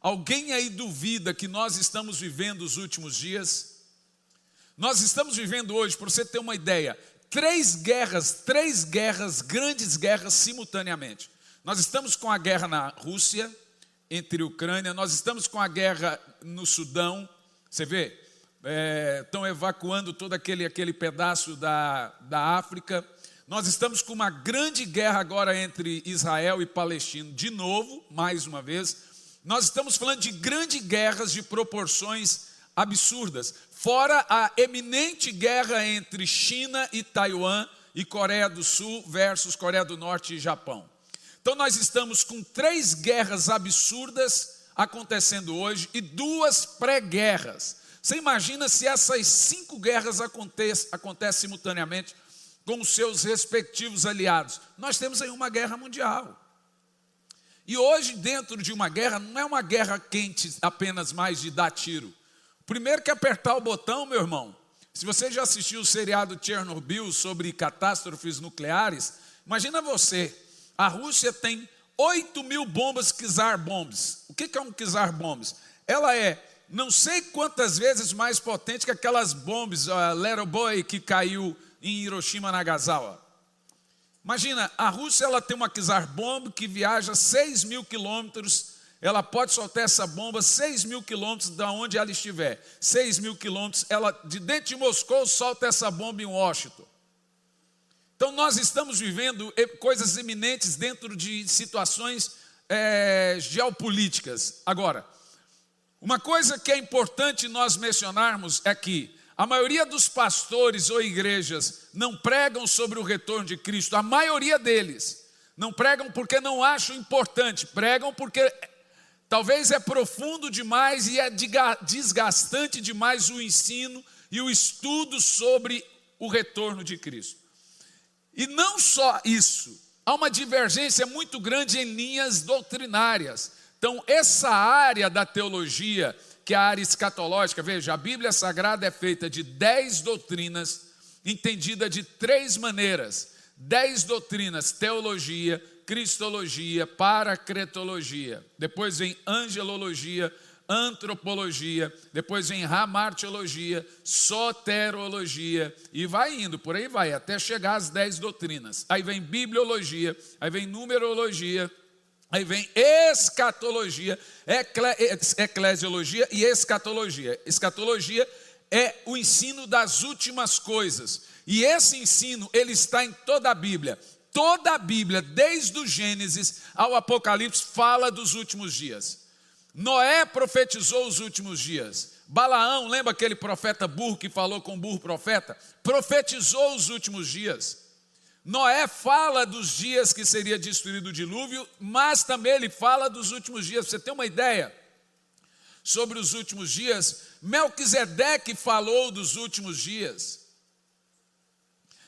Alguém aí duvida que nós estamos vivendo os últimos dias? Nós estamos vivendo hoje, para você ter uma ideia, três guerras, grandes guerras simultaneamente. Nós estamos com a guerra na Rússia, entre Ucrânia, nós estamos com a guerra no Sudão, você vê, estão evacuando todo aquele pedaço da África. Nós estamos com uma grande guerra agora entre Israel e Palestina, de novo, mais uma vez. Nós estamos falando de grandes guerras de proporções absurdas, fora a eminente guerra entre China e Taiwan e Coreia do Sul versus Coreia do Norte e Japão. Então nós estamos com 3 guerras absurdas acontecendo hoje e 2 pré-guerras. Você imagina se essas 5 guerras acontecem simultaneamente com os seus respectivos aliados? Nós temos aí uma guerra mundial. E hoje, dentro de uma guerra, não é uma guerra quente apenas mais de dar tiro. Primeiro que apertar o botão, meu irmão. Se você já assistiu o seriado Chernobyl sobre catástrofes nucleares, imagina você, a Rússia tem 8.000 bombas Kizar Bombs. O que é um Kizar Bombs? Ela é não sei quantas vezes mais potente que aquelas bombas, Little Boy, que caiu em Hiroshima, Nagasaki. Imagina, a Rússia ela tem uma Kizar Bomb que viaja 6.000 quilômetros, ela pode soltar essa bomba 6.000 quilômetros de onde ela estiver. 6.000 quilômetros, ela de dentro de Moscou solta essa bomba em Washington. Então nós estamos vivendo coisas eminentes dentro de situações geopolíticas. Agora, uma coisa que é importante nós mencionarmos é que a maioria dos pastores ou igrejas não pregam sobre o retorno de Cristo. A maioria deles não pregam porque não acham importante. Pregam porque talvez é profundo demais e é desgastante demais o ensino e o estudo sobre o retorno de Cristo. E não só isso, há uma divergência muito grande em linhas doutrinárias. Então, essa área da teologia, que é a área escatológica, veja, a Bíblia Sagrada é feita de 10 doutrinas, entendida de 3 maneiras. 10 doutrinas, teologia, cristologia, paracretologia. Depois vem angelologia, antropologia, depois vem ramartiologia, soterologia, e vai indo, por aí vai, até chegar às 10 doutrinas. Aí vem bibliologia, aí vem numerologia, aí vem escatologia, eclesiologia e escatologia. Escatologia é o ensino das últimas coisas. E esse ensino, ele está em toda a Bíblia. Toda a Bíblia, desde o Gênesis ao Apocalipse, fala dos últimos dias. Noé profetizou os últimos dias. Balaão, lembra aquele profeta burro que falou com o burro profeta? Profetizou os últimos dias. Noé fala dos dias que seria destruído o dilúvio, mas também ele fala dos últimos dias. Você tem uma ideia sobre os últimos dias? Melquisedeque falou dos últimos dias.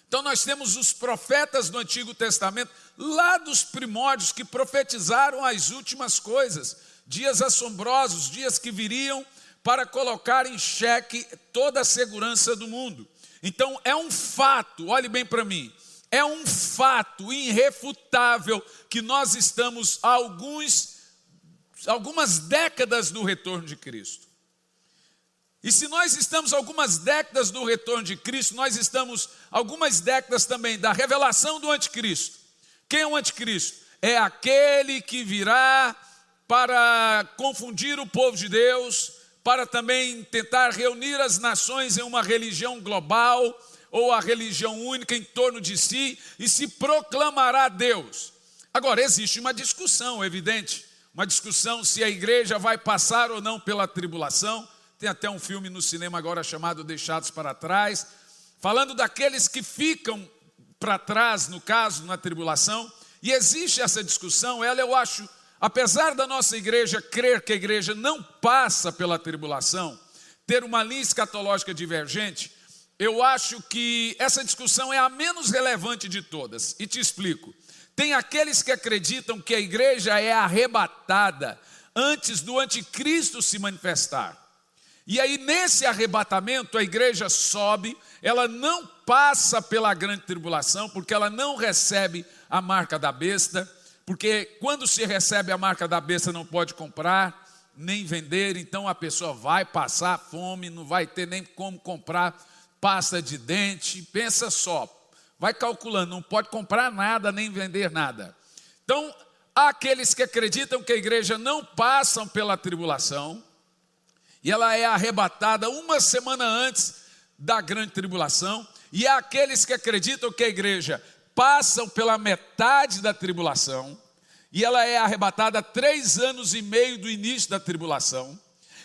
Então nós temos os profetas do Antigo Testamento, lá dos primórdios, que profetizaram as últimas coisas. Dias assombrosos, dias que viriam para colocar em xeque toda a segurança do mundo. Então é um fato, olhe bem para mim, é um fato irrefutável que nós estamos há algumas décadas do retorno de Cristo. E se nós estamos algumas décadas do retorno de Cristo, nós estamos algumas décadas também da revelação do anticristo. Quem é o anticristo? É aquele que virá para confundir o povo de Deus, para também tentar reunir as nações em uma religião global, ou a religião única em torno de si, e se proclamará Deus. Agora, existe uma discussão evidente, uma discussão se a igreja vai passar ou não pela tribulação. Tem até um filme no cinema agora chamado Deixados para Trás, falando daqueles que ficam para trás, no caso, na tribulação. E existe essa discussão, eu acho, apesar da nossa igreja crer que a igreja não passa pela tribulação, ter uma linha escatológica divergente, eu acho que essa discussão é a menos relevante de todas. E te explico. Tem aqueles que acreditam que a igreja é arrebatada antes do anticristo se manifestar. E aí nesse arrebatamento a igreja sobe, ela não passa pela grande tribulação, porque ela não recebe a marca da besta, porque quando se recebe a marca da besta não pode comprar, nem vender, então a pessoa vai passar fome, não vai ter nem como comprar pasta de dente. Pensa só, vai calculando, não pode comprar nada, nem vender nada. Então, há aqueles que acreditam que a igreja não passa pela tribulação, e ela é arrebatada uma semana antes da grande tribulação, e há aqueles que acreditam que a igreja passa pela metade da tribulação, e ela é arrebatada 3 anos e meio do início da tribulação.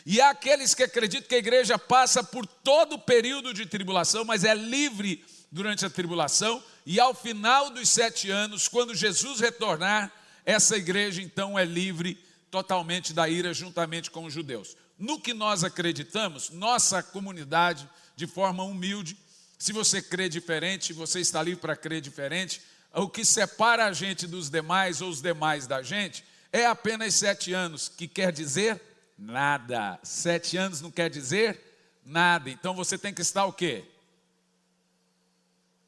E há aqueles que acreditam que a igreja passa por todo o período de tribulação, mas é livre durante a tribulação. E ao final dos 7 anos, quando Jesus retornar, essa igreja então é livre totalmente da ira, juntamente com os judeus. No que nós acreditamos, nossa comunidade, de forma humilde, se você crê diferente, você está livre para crer diferente. O que separa a gente dos demais, ou os demais da gente, é apenas 7 anos, que quer dizer nada. 7 anos não quer dizer nada. Então você tem que estar o quê?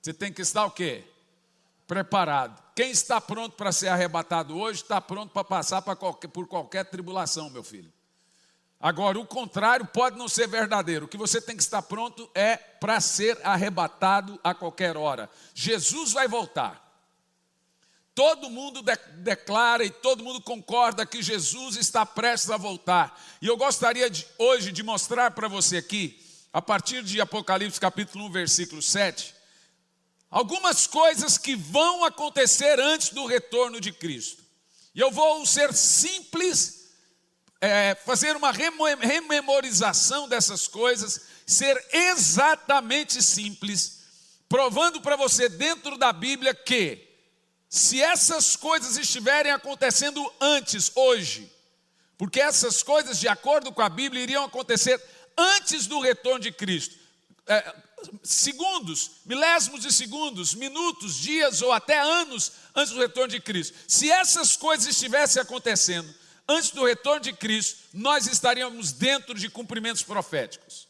Você tem que estar o quê? Preparado. Quem está pronto para ser arrebatado hoje, está pronto para passar por qualquer tribulação, meu filho. Agora, o contrário pode não ser verdadeiro. O que você tem que estar pronto é para ser arrebatado a qualquer hora. Jesus vai voltar. Todo mundo declara e todo mundo concorda que Jesus está prestes a voltar. E eu gostaria hoje de mostrar para você aqui, a partir de Apocalipse capítulo 1, versículo 7, algumas coisas que vão acontecer antes do retorno de Cristo. E eu vou ser simples, fazer uma rememorização dessas coisas, ser exatamente simples, provando para você dentro da Bíblia que, se essas coisas estiverem acontecendo antes, hoje, porque essas coisas, de acordo com a Bíblia, iriam acontecer antes do retorno de Cristo, segundos, milésimos de segundos, minutos, dias ou até anos antes do retorno de Cristo. Se essas coisas estivessem acontecendo antes do retorno de Cristo, nós estaríamos dentro de cumprimentos proféticos.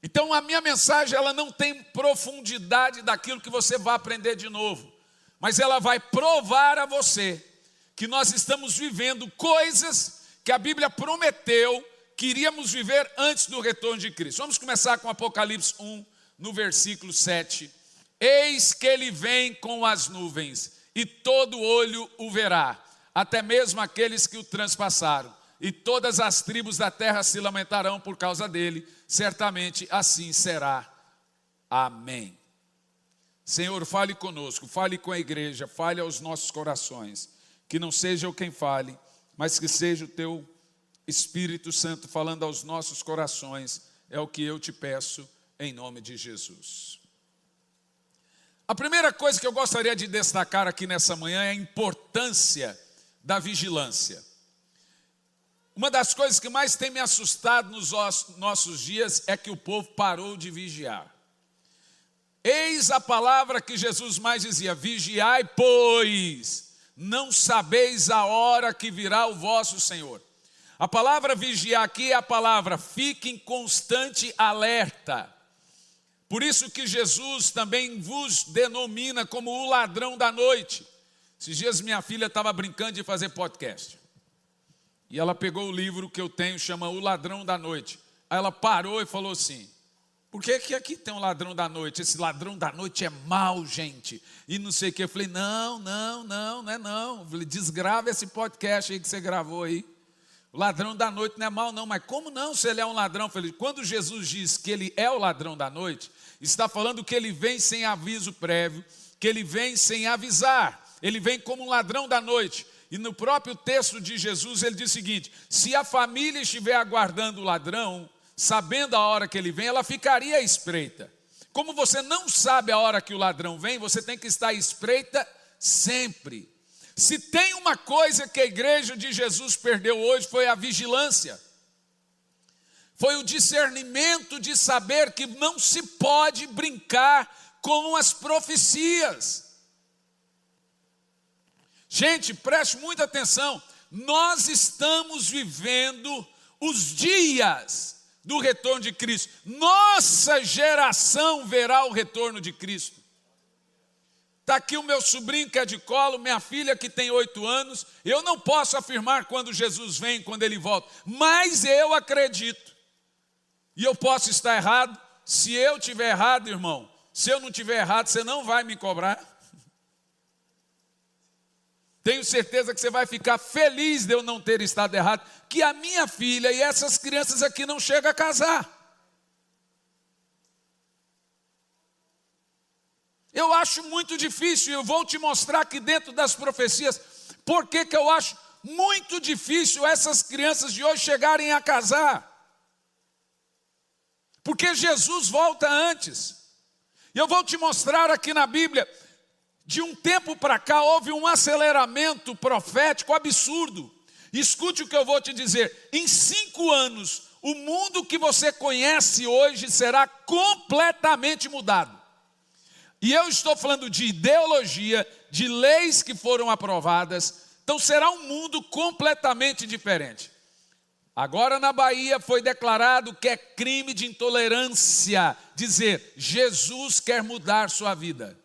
Então a minha mensagem, ela não tem profundidade daquilo que você vai aprender de novo, mas ela vai provar a você que nós estamos vivendo coisas que a Bíblia prometeu que iríamos viver antes do retorno de Cristo. Vamos começar com Apocalipse 1, no versículo 7. Eis que ele vem com as nuvens, e todo olho o verá, até mesmo aqueles que o transpassaram. E todas as tribos da terra se lamentarão por causa dele, certamente assim será. Amém. Senhor, fale conosco, fale com a igreja, fale aos nossos corações. Que não seja eu quem fale, mas que seja o teu Espírito Santo falando aos nossos corações. É o que eu te peço em nome de Jesus. A primeira coisa que eu gostaria de destacar aqui nessa manhã é a importância da vigilância. Uma das coisas que mais tem me assustado nos nossos dias é que o povo parou de vigiar. Eis a palavra que Jesus mais dizia: vigiai, pois não sabeis a hora que virá o vosso Senhor. A palavra vigiar aqui é a palavra fique em constante alerta. Por isso que Jesus também vos denomina como o ladrão da noite. Esses dias minha filha estava brincando de fazer podcast. E ela pegou o livro que eu tenho, chama O Ladrão da Noite. Aí ela parou e falou assim: por que aqui tem um ladrão da noite? Esse ladrão da noite é mau, gente. E não sei o que. Eu falei, não é não. Eu falei, desgrava esse podcast aí que você gravou aí. O ladrão da noite não é mau não. Mas como não, se ele é um ladrão? Eu falei, quando Jesus diz que ele é o ladrão da noite, está falando que ele vem sem aviso prévio, que ele vem sem avisar. Ele vem como um ladrão da noite. E no próprio texto de Jesus ele diz o seguinte: se a família estiver aguardando o ladrão, sabendo a hora que ele vem, ela ficaria à espreita. Como você não sabe a hora que o ladrão vem, você tem que estar à espreita sempre. Se tem uma coisa que a igreja de Jesus perdeu hoje, foi a vigilância. Foi o discernimento de saber que não se pode brincar com as profecias. Gente, preste muita atenção, nós estamos vivendo os dias do retorno de Cristo. Nossa geração verá o retorno de Cristo. Está aqui o meu sobrinho que é de colo, minha filha que tem 8 anos. Eu não posso afirmar quando Jesus vem, quando Ele volta, mas eu acredito. E eu posso estar errado. Se eu tiver errado, irmão, se eu não tiver errado, você não vai me cobrar. Tenho certeza que você vai ficar feliz de eu não ter estado errado, que a minha filha e essas crianças aqui não chegam a casar. Eu acho muito difícil, eu vou te mostrar aqui dentro das profecias, por que eu acho muito difícil essas crianças de hoje chegarem a casar. Porque Jesus volta antes. E eu vou te mostrar aqui na Bíblia, de um tempo para cá houve um aceleramento profético absurdo. Escute o que eu vou te dizer, em 5 anos, o mundo que você conhece hoje será completamente mudado. E eu estou falando de ideologia, de leis que foram aprovadas, então será um mundo completamente diferente. Agora na Bahia foi declarado que é crime de intolerância dizer, Jesus quer mudar sua vida.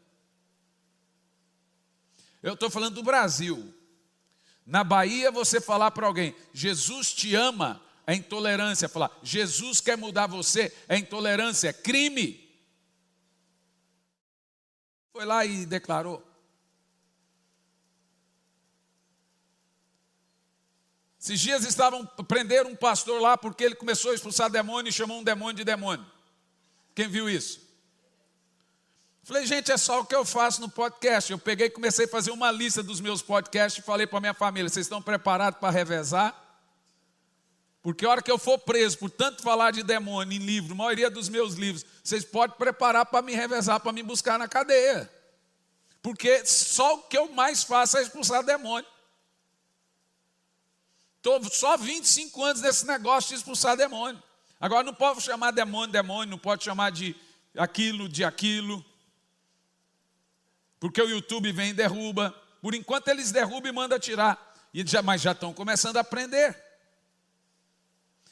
Eu estou falando do Brasil. Na Bahia você falar para alguém, Jesus te ama, é intolerância. Falar, Jesus quer mudar você, é intolerância, é crime. Foi lá e declarou. Esses dias prenderam um pastor lá porque ele começou a expulsar demônio e chamou um demônio de demônio. Quem viu isso? Falei, gente, é só o que eu faço no podcast. Eu peguei e comecei a fazer uma lista dos meus podcasts e falei para a minha família, vocês estão preparados para revezar? Porque a hora que eu for preso por tanto falar de demônio em livro, a maioria dos meus livros, vocês podem preparar para me revezar, para me buscar na cadeia. Porque só o que eu mais faço é expulsar demônio. Estou só 25 anos nesse negócio de expulsar demônio. Agora não pode chamar demônio, não pode chamar de aquilo. Porque o YouTube vem e derruba. Por enquanto eles derrubam e mandam tirar. Mas já estão começando a aprender.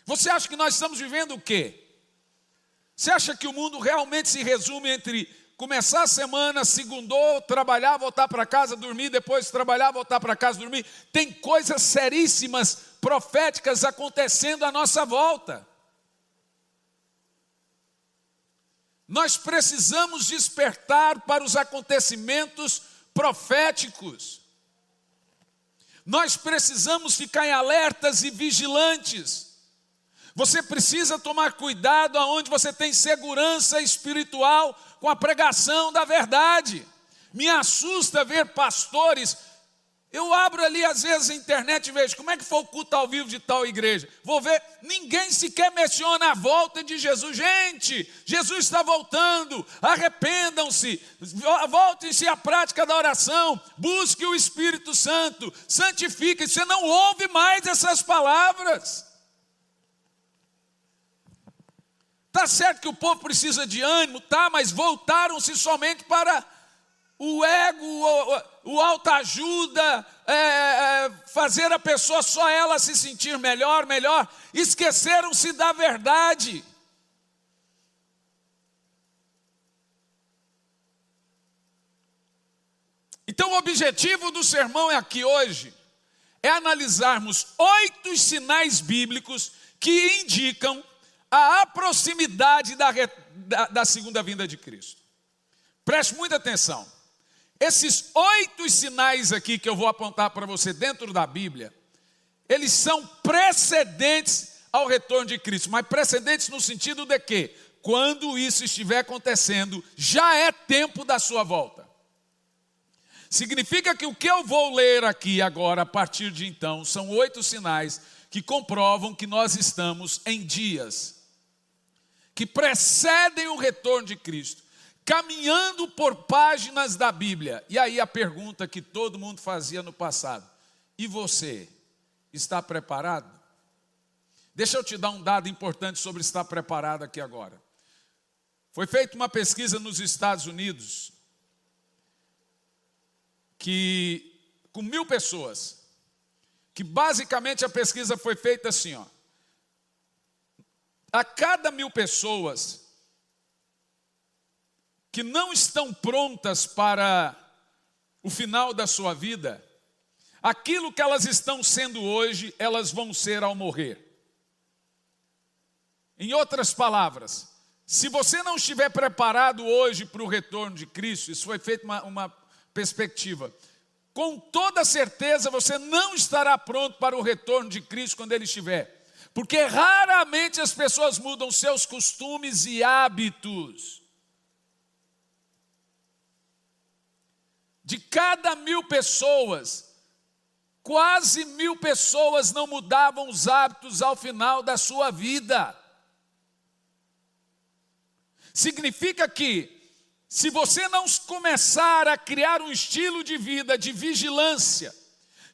Você acha que nós estamos vivendo o quê? Você acha que o mundo realmente se resume entre começar a semana, segundou, trabalhar, voltar para casa, dormir, depois trabalhar, voltar para casa, dormir? Tem coisas seríssimas, proféticas acontecendo à nossa volta. Nós precisamos despertar para os acontecimentos proféticos. Nós precisamos ficar em alertas e vigilantes. Você precisa tomar cuidado aonde você tem segurança espiritual com a pregação da verdade. Me assusta ver pastores. Eu abro ali às vezes a internet e vejo como é que foi o culto ao vivo de tal igreja. Vou ver, ninguém sequer menciona a volta de Jesus. Gente, Jesus está voltando, arrependam-se, voltem-se à prática da oração, busque o Espírito Santo, santifique. Você não ouve mais essas palavras. Está certo que o povo precisa de ânimo, tá, mas voltaram-se somente para o ego, o autoajuda, fazer a pessoa só ela se sentir melhor. Esqueceram-se da verdade. Então o objetivo do sermão aqui hoje é analisarmos 8 sinais bíblicos que indicam a proximidade da segunda vinda de Cristo. Preste muita atenção. Esses 8 sinais aqui que eu vou apontar para você dentro da Bíblia, eles são precedentes ao retorno de Cristo, mas precedentes no sentido de que, quando isso estiver acontecendo, já é tempo da sua volta. Significa que o que eu vou ler aqui agora, a partir de então, são 8 sinais que comprovam que nós estamos em dias que precedem o retorno de Cristo, caminhando por páginas da Bíblia. E aí a pergunta que todo mundo fazia no passado: e você, está preparado? Deixa eu te dar um dado importante sobre estar preparado aqui agora. Foi feita uma pesquisa nos Estados Unidos, com 1000 pessoas, que basicamente a pesquisa foi feita assim, ó. A cada 1000 pessoas que não estão prontas para o final da sua vida, aquilo que elas estão sendo hoje, elas vão ser ao morrer. Em outras palavras, se você não estiver preparado hoje para o retorno de Cristo, isso foi feito uma perspectiva, com toda certeza você não estará pronto para o retorno de Cristo quando Ele estiver. Porque raramente as pessoas mudam seus costumes e hábitos. De cada 1000 pessoas, quase 1000 pessoas não mudavam os hábitos ao final da sua vida. Significa que, se você não começar a criar um estilo de vida de vigilância,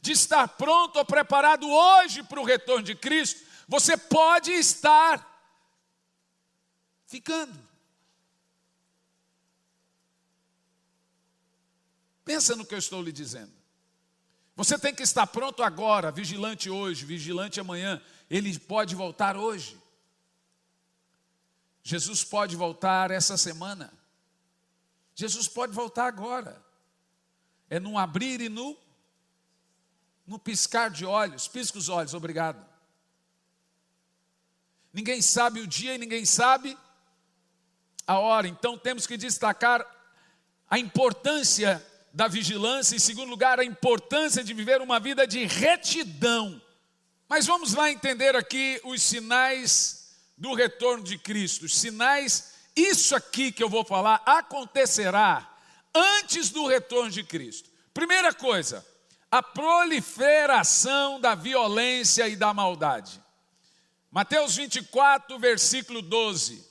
de estar pronto ou preparado hoje para o retorno de Cristo, você pode estar ficando. Pensa no que eu estou lhe dizendo. Você tem que estar pronto agora, vigilante hoje, vigilante amanhã. Ele pode voltar hoje. Jesus pode voltar essa semana. Jesus pode voltar agora. É num abrir e no piscar de olhos. Pisca os olhos, obrigado. Ninguém sabe o dia e ninguém sabe a hora. Então temos que destacar a importância da vigilância. Em segundo lugar, a importância de viver uma vida de retidão. Mas vamos lá entender aqui os sinais do retorno de Cristo. Os sinais, isso aqui que eu vou falar, acontecerá antes do retorno de Cristo. Primeira coisa, a proliferação da violência e da maldade. Mateus 24, versículo 12.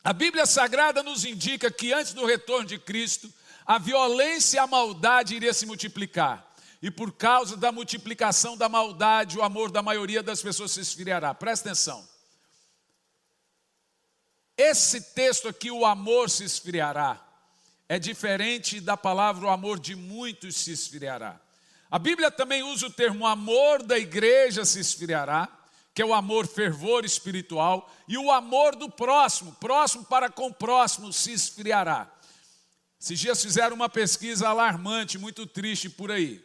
A Bíblia Sagrada nos indica que antes do retorno de Cristo, a violência e a maldade iria se multiplicar. E por causa da multiplicação da maldade, o amor da maioria das pessoas se esfriará. Presta atenção. Esse texto aqui, o amor se esfriará, é diferente da palavra o amor de muitos se esfriará. A Bíblia também usa o termo amor da igreja se esfriará, que é o amor fervor espiritual, e o amor do próximo, próximo para com próximo, se esfriará. Esses dias fizeram uma pesquisa alarmante, muito triste por aí.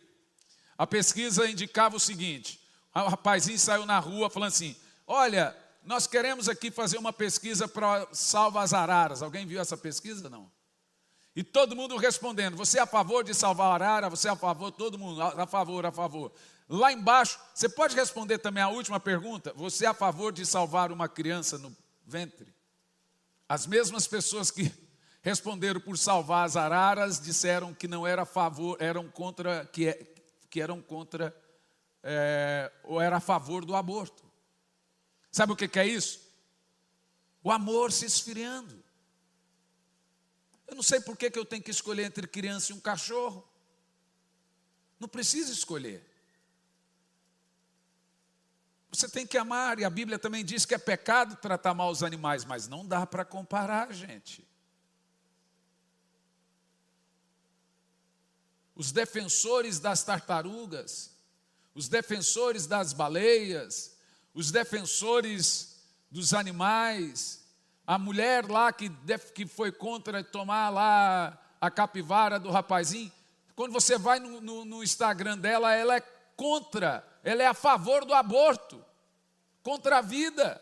A pesquisa indicava o seguinte, o rapazinho saiu na rua falando assim, olha, nós queremos aqui fazer uma pesquisa para salvar as araras. Alguém viu essa pesquisa? Não. E todo mundo respondendo, você é a favor de salvar a arara? Você é a favor? Todo mundo, a favor, a favor. Lá embaixo, você pode responder também a última pergunta? Você é a favor de salvar uma criança no ventre? As mesmas pessoas que responderam por salvar as araras disseram que não era a favor, eram contra, ou era a favor do aborto. Sabe o que é isso? O amor se esfriando. Eu não sei por que eu tenho que escolher entre criança e um cachorro. Não precisa escolher. Você tem que amar, e a Bíblia também diz que é pecado tratar mal os animais, mas não dá para comparar, gente. Os defensores das tartarugas, os defensores das baleias, os defensores dos animais, a mulher lá que foi contra tomar lá a capivara do rapazinho, quando você vai no Instagram dela, ela é contra, ela é a favor do aborto, contra a vida.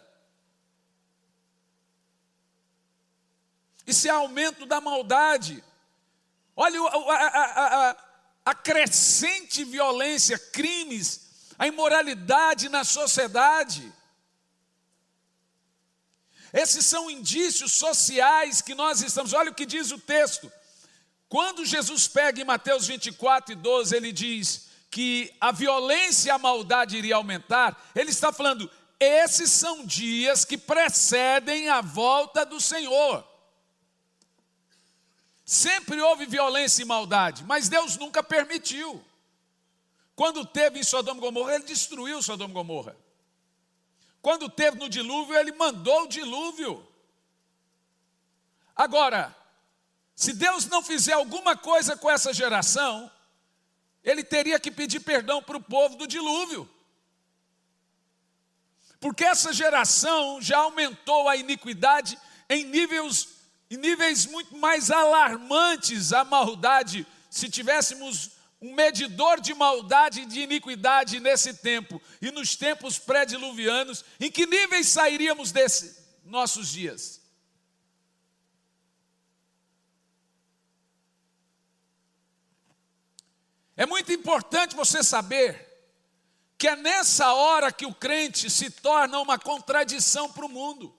Isso é aumento da maldade. Olha a crescente violência, crimes, a imoralidade na sociedade. Esses são indícios sociais que nós estamos. Olha o que diz o texto. Quando Jesus pega em Mateus 24 e 12, ele diz que a violência e a maldade iria aumentar. Ele está falando, esses são dias que precedem a volta do Senhor. Sempre houve violência e maldade, mas Deus nunca permitiu. Quando teve em Sodoma e Gomorra, Ele destruiu Sodoma e Gomorra. Quando teve no dilúvio, Ele mandou o dilúvio. Agora, se Deus não fizer alguma coisa com essa geração, Ele teria que pedir perdão para o povo do dilúvio. Porque essa geração já aumentou a iniquidade em níveis muito mais alarmantes. A maldade se tivéssemos um medidor de maldade e de iniquidade nesse tempo e nos tempos pré-diluvianos, em que níveis sairíamos desses nossos dias? É muito importante você saber que é nessa hora que o crente se torna uma contradição para o mundo.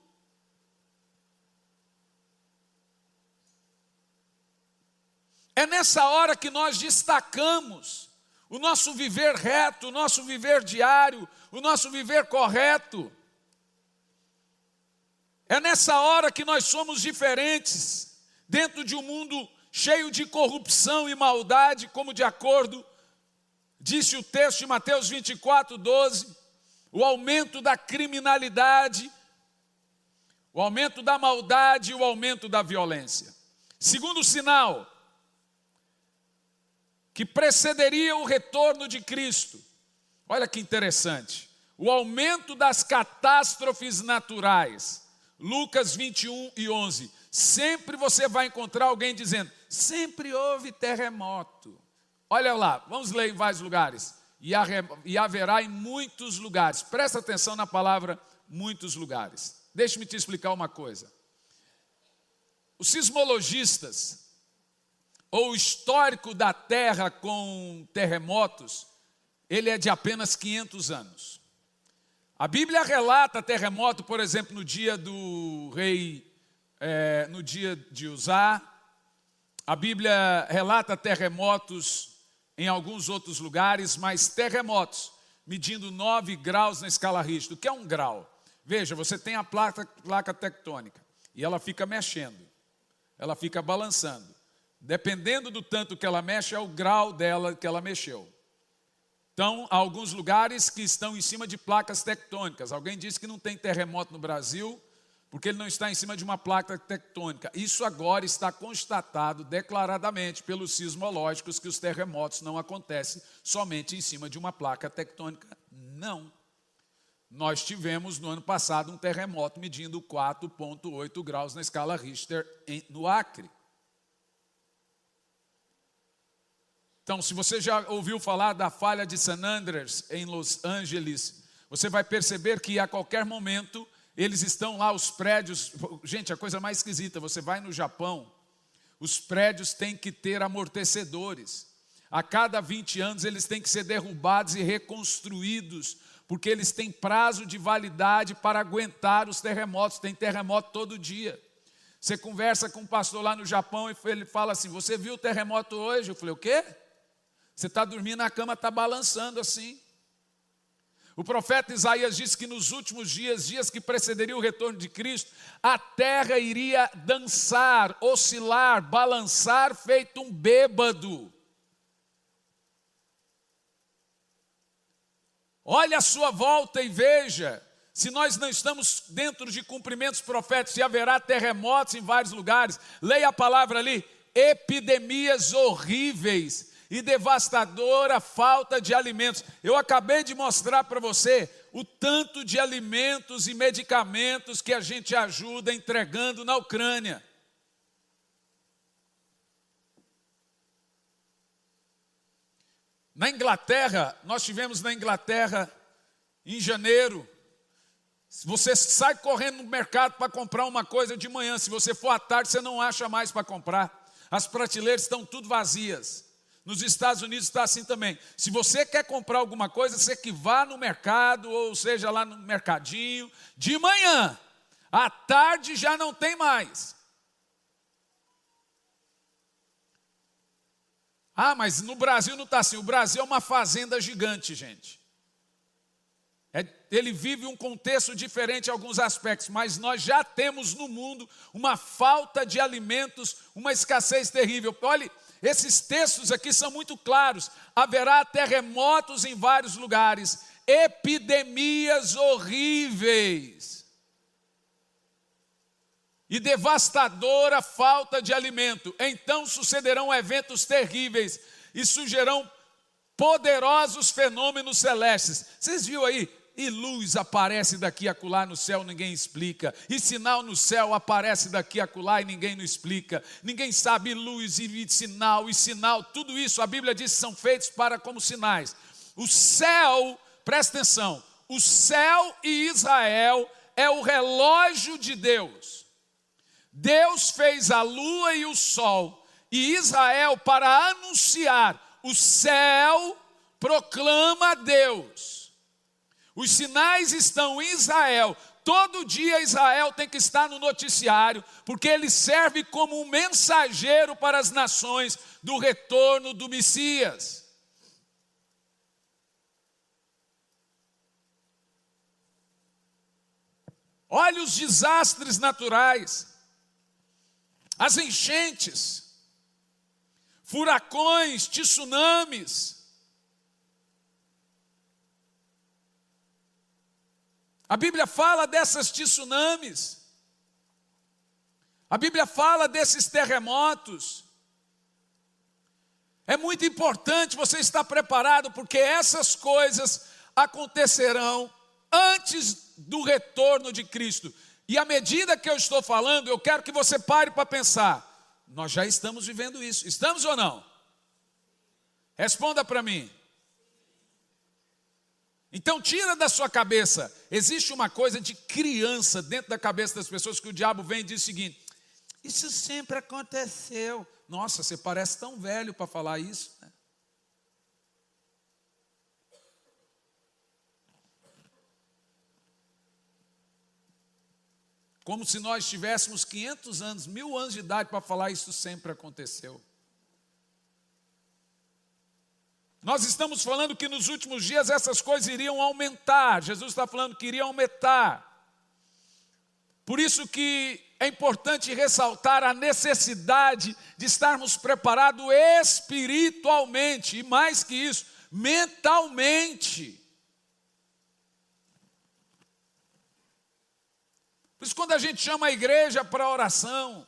É nessa hora que nós destacamos o nosso viver reto, o nosso viver diário, o nosso viver correto. É nessa hora que nós somos diferentes, dentro de um mundo cheio de corrupção e maldade, como de acordo, disse o texto de Mateus 24:12, o aumento da criminalidade, o aumento da maldade e o aumento da violência. Segundo sinal que precederia o retorno de Cristo, olha que interessante, o aumento das catástrofes naturais. Lucas 21:11, sempre você vai encontrar alguém dizendo, sempre houve terremoto. Olha lá, vamos ler em vários lugares, e haverá em muitos lugares, presta atenção na palavra muitos lugares. Deixa-me te explicar uma coisa, os sismologistas, ou o histórico da Terra com terremotos, ele é de apenas 500 anos. A Bíblia relata terremoto, por exemplo, no dia do rei, no dia de Uzá. A Bíblia relata terremotos em alguns outros lugares, mas terremotos medindo 9 graus na escala Richter. O que é um grau? Veja, você tem a placa tectônica e ela fica mexendo, ela fica balançando. Dependendo do tanto que ela mexe, é o grau dela que ela mexeu. Então, há alguns lugares que estão em cima de placas tectônicas. Alguém disse que não tem terremoto no Brasil, porque ele não está em cima de uma placa tectônica. Isso agora está constatado declaradamente pelos sismológicos que os terremotos não acontecem somente em cima de uma placa tectônica. Não. Nós tivemos no ano passado um terremoto medindo 4,8 graus na escala Richter no Acre. Então, se você já ouviu falar da falha de San Andreas em Los Angeles, você vai perceber que a qualquer momento eles estão lá, os prédios. Gente, a coisa mais esquisita, você vai no Japão, os prédios têm que ter amortecedores. A cada 20 anos eles têm que ser derrubados e reconstruídos, porque eles têm prazo de validade para aguentar os terremotos. Tem terremoto todo dia. Você conversa com um pastor lá no Japão e ele fala assim, você viu o terremoto hoje? Eu falei, o quê? Você está dormindo, a cama está balançando assim. O profeta Isaías disse que nos últimos dias, dias que precederiam o retorno de Cristo, a terra iria dançar, oscilar, balançar, feito um bêbado. Olhe à sua volta e veja, se nós não estamos dentro de cumprimentos proféticos, se haverá terremotos em vários lugares, leia a palavra ali, epidemias horríveis e devastadora falta de alimentos. Eu acabei de mostrar para você o tanto de alimentos e medicamentos que a gente ajuda entregando na Ucrânia. Na Inglaterra, nós tivemos na Inglaterra, em janeiro, você sai correndo no mercado para comprar uma coisa de manhã, se você for à tarde, você não acha mais para comprar. As prateleiras estão tudo vazias. Nos Estados Unidos está assim também. Se você quer comprar alguma coisa, você que vá no mercado, ou seja, lá no mercadinho, de manhã, à tarde já não tem mais. Ah, mas no Brasil não está assim. O Brasil é uma fazenda gigante, gente. Ele vive um contexto diferente em alguns aspectos, mas nós já temos no mundo uma falta de alimentos, uma escassez terrível. Olhe, esses textos aqui são muito claros. Haverá terremotos em vários lugares, epidemias horríveis e devastadora falta de alimento. Então sucederão eventos terríveis e surgirão poderosos fenômenos celestes. Vocês viram aí, E luz aparece daqui a acolá no céu, ninguém explica. E sinal no céu aparece daqui a acolá e ninguém não explica. Ninguém sabe luz e sinal, tudo isso a Bíblia diz que são feitos para como sinais. O céu, presta atenção, o céu e Israel é o relógio de Deus. Deus fez a lua e o sol, e Israel, para anunciar, o céu proclama Deus. Os sinais estão em Israel. Todo dia Israel tem que estar no noticiário, porque ele serve como um mensageiro para as nações do retorno do Messias. Olha os desastres naturais, as enchentes, furacões, tsunamis. A Bíblia fala dessas tsunamis. A Bíblia fala desses terremotos. É muito importante você estar preparado, porque essas coisas acontecerão antes do retorno de Cristo. E à medida que eu estou falando, eu quero que você pare para pensar. Nós já estamos vivendo isso. Estamos ou não? Responda para mim. Então tira da sua cabeça, existe uma coisa de criança dentro da cabeça das pessoas que o diabo vem e diz o seguinte: isso sempre aconteceu. Nossa, você parece tão velho para falar isso, né? Como se nós tivéssemos 500 anos, 1000 anos de idade para falar isso sempre aconteceu. Nós estamos falando que nos últimos dias essas coisas iriam aumentar. Jesus está falando que iriam aumentar. Por isso que é importante ressaltar a necessidade de estarmos preparados espiritualmente. E mais que isso, mentalmente. Por isso quando a gente chama a igreja para oração,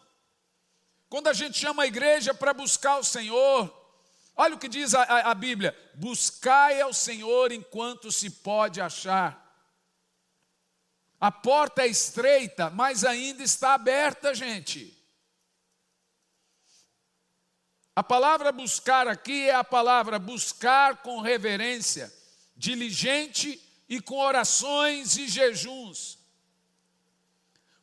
quando a gente chama a igreja para buscar o Senhor, olha o que diz a Bíblia: buscai ao Senhor enquanto se pode achar. A porta é estreita, mas ainda está aberta, gente. A palavra buscar aqui é a palavra buscar com reverência, diligente e com orações e jejuns.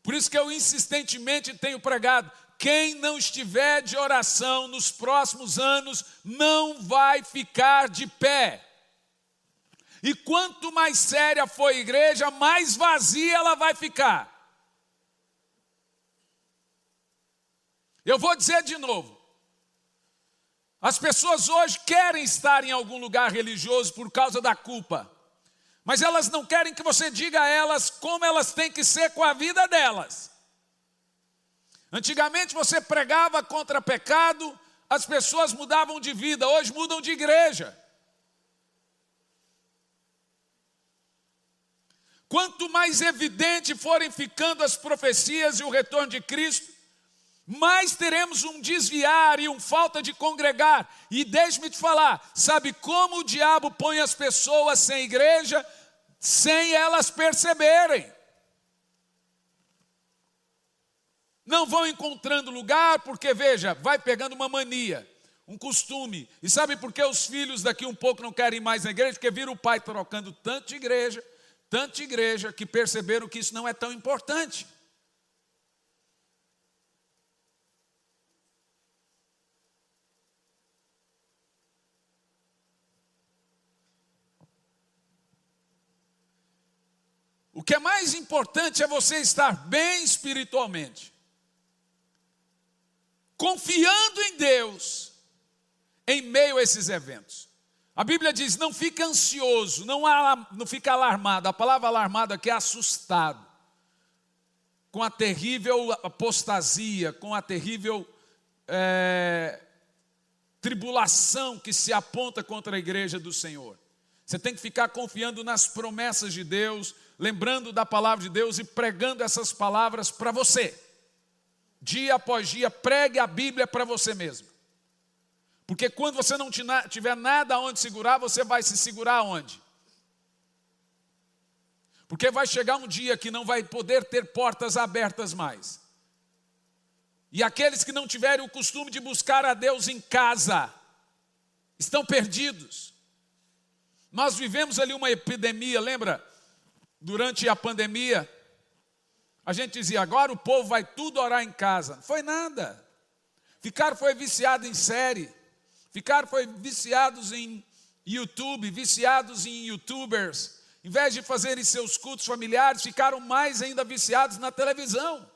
Por isso que eu insistentemente tenho pregado: quem não estiver de oração nos próximos anos não vai ficar de pé. E quanto mais séria for a igreja, mais vazia ela vai ficar. Eu vou dizer de novo. As pessoas hoje querem estar em algum lugar religioso por causa da culpa. Mas elas não querem que você diga a elas como elas têm que ser com a vida delas. Antigamente você pregava contra pecado, as pessoas mudavam de vida, hoje mudam de igreja. Quanto mais evidente forem ficando as profecias e o retorno de Cristo, mais teremos um desviar e falta de congregar. E deixe-me te falar, sabe como o diabo põe as pessoas sem igreja, sem elas perceberem? Não vão encontrando lugar, porque veja, vai pegando uma mania, um costume. E sabe por que os filhos daqui um pouco não querem mais na igreja? Porque viram o pai trocando tanta igreja, que perceberam que isso não é tão importante. O que é mais importante é você estar bem espiritualmente, confiando em Deus, em meio a esses eventos. A Bíblia diz: não fica ansioso, não fica alarmado. A palavra alarmado aqui é assustado, com a terrível apostasia, com a terrível tribulação que se aponta contra a igreja do Senhor. Você tem que ficar confiando nas promessas de Deus, lembrando da palavra de Deus e pregando essas palavras para você. Dia após dia, pregue a Bíblia para você mesmo. Porque quando você não tiver nada onde segurar, você vai se segurar onde? Porque vai chegar um dia que não vai poder ter portas abertas mais. E aqueles que não tiverem o costume de buscar a Deus em casa, estão perdidos. Nós vivemos ali uma epidemia, lembra? Durante a pandemia, a gente dizia, agora o povo vai tudo orar em casa. Não foi nada. Foi viciado em série. Foi viciados em YouTube, viciados em YouTubers. Em vez de fazerem seus cultos familiares, ficaram mais ainda viciados na televisão.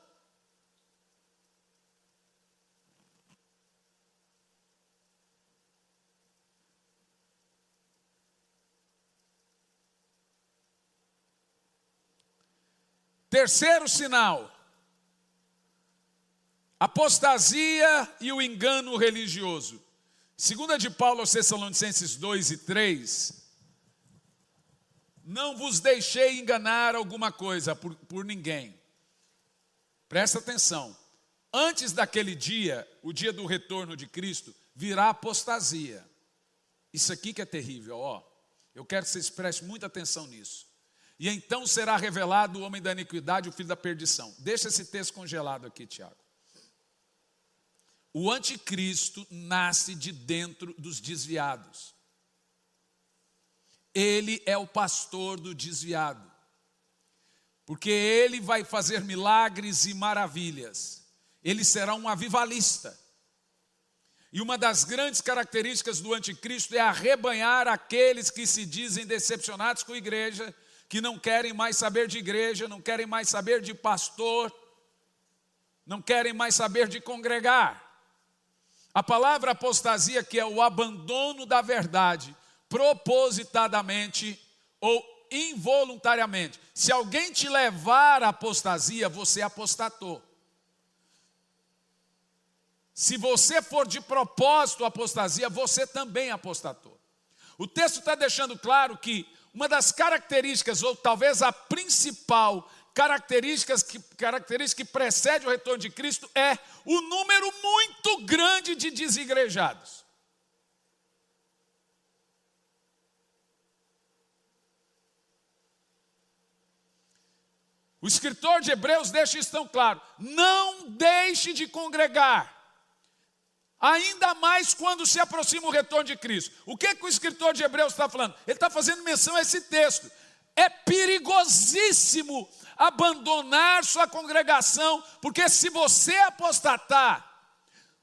Terceiro sinal, apostasia e o engano religioso. 2 de Paulo aos Tessalonicenses 2 e 3, não vos deixei enganar alguma coisa por ninguém. Presta atenção, antes daquele dia, o dia do retorno de Cristo, virá apostasia. Isso aqui que é terrível, ó. Eu quero que vocês prestem muita atenção nisso. E então será revelado o homem da iniquidade, o filho da perdição. Deixa esse texto congelado aqui, Tiago. O anticristo nasce de dentro dos desviados. Ele é o pastor do desviado. Porque ele vai fazer milagres e maravilhas. Ele será um avivalista. E uma das grandes características do anticristo é arrebanhar aqueles que se dizem decepcionados com a igreja, que não querem mais saber de igreja, não querem mais saber de pastor, não querem mais saber de congregar. A palavra apostasia, que é o abandono da verdade, propositadamente ou involuntariamente. Se alguém te levar à apostasia, você apostatou. Se você for de propósito apostasia, você também apostatou. O texto está deixando claro que uma das características, ou talvez a principal característica que precede o retorno de Cristo é o número muito grande de desigrejados. O escritor de Hebreus deixa isso tão claro: não deixe de congregar, ainda mais quando se aproxima o retorno de Cristo. O que o escritor de Hebreus está falando? Ele está fazendo menção a esse texto. É perigosíssimo abandonar sua congregação, porque se você apostatar,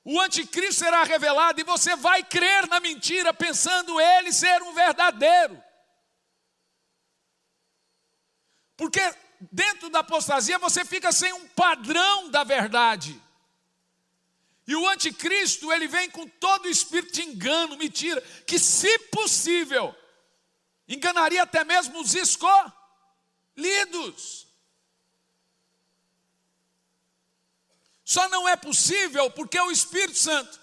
o anticristo será revelado e você vai crer na mentira, pensando ele ser um verdadeiro. Porque dentro da apostasia você fica sem um padrão da verdade. E o anticristo, ele vem com todo o espírito de engano, mentira, que se possível, enganaria até mesmo os escolhidos. Só não é possível porque o Espírito Santo,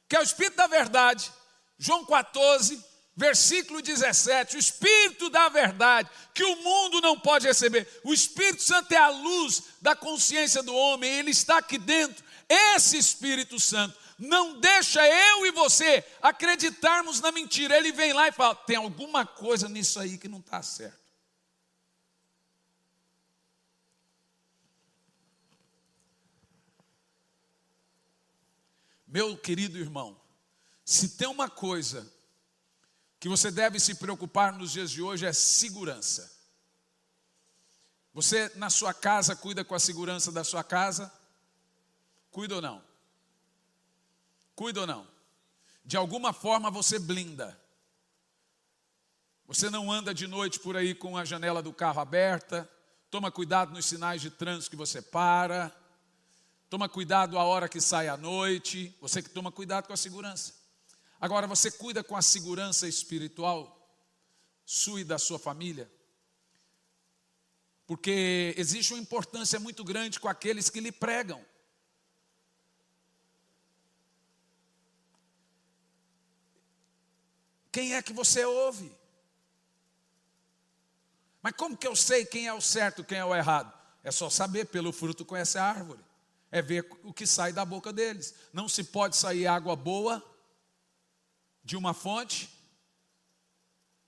que é o Espírito da verdade, João 14, versículo 17, o Espírito da verdade, que o mundo não pode receber. O Espírito Santo é a luz da consciência do homem, ele está aqui dentro. Esse Espírito Santo não deixa eu e você acreditarmos na mentira. Ele vem lá e fala, tem alguma coisa nisso aí que não está certo. Meu querido irmão, se tem uma coisa que você deve se preocupar nos dias de hoje é segurança. Você na sua casa cuida com a segurança da sua casa? Cuida ou não? Cuida ou não? De alguma forma você blinda. Você não anda de noite por aí com a janela do carro aberta. Toma cuidado nos sinais de trânsito que você para. Toma cuidado a hora que sai à noite. Você que toma cuidado com a segurança. Agora você cuida com a segurança espiritual sua e da sua família? Porque existe uma importância muito grande com aqueles que lhe pregam. Quem é que você ouve? Mas como que eu sei quem é o certo, quem é o errado? É só saber, pelo fruto conhece a árvore. É ver o que sai da boca deles. Não se pode sair água boa de uma fonte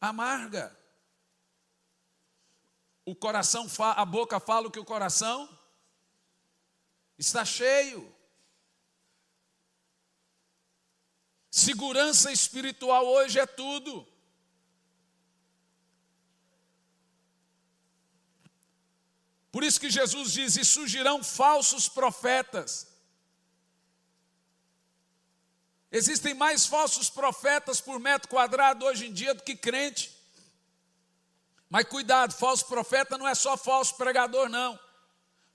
amarga. a boca fala o que o coração está cheio. Segurança espiritual hoje é tudo. Por isso que Jesus diz: e surgirão falsos profetas. Existem mais falsos profetas por metro quadrado hoje em dia do que crente. Mas cuidado, falso profeta não é só falso pregador, não.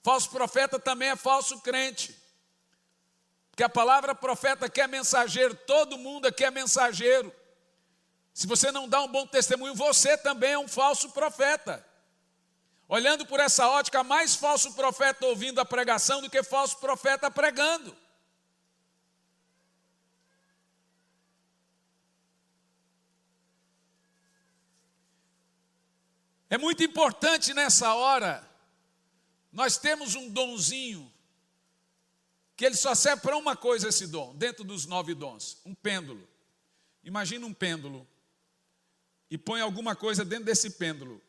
Falso profeta também é falso crente. Porque a palavra profeta aqui é mensageiro, todo mundo aqui é mensageiro. Se você não dá um bom testemunho, você também é um falso profeta. Olhando por essa ótica, há mais falso profeta ouvindo a pregação do que falso profeta pregando. É muito importante nessa hora, nós temos um donzinho, que ele só serve para uma coisa, esse dom, dentro dos 9 dons, um pêndulo. Imagina um pêndulo e põe alguma coisa dentro desse pêndulo.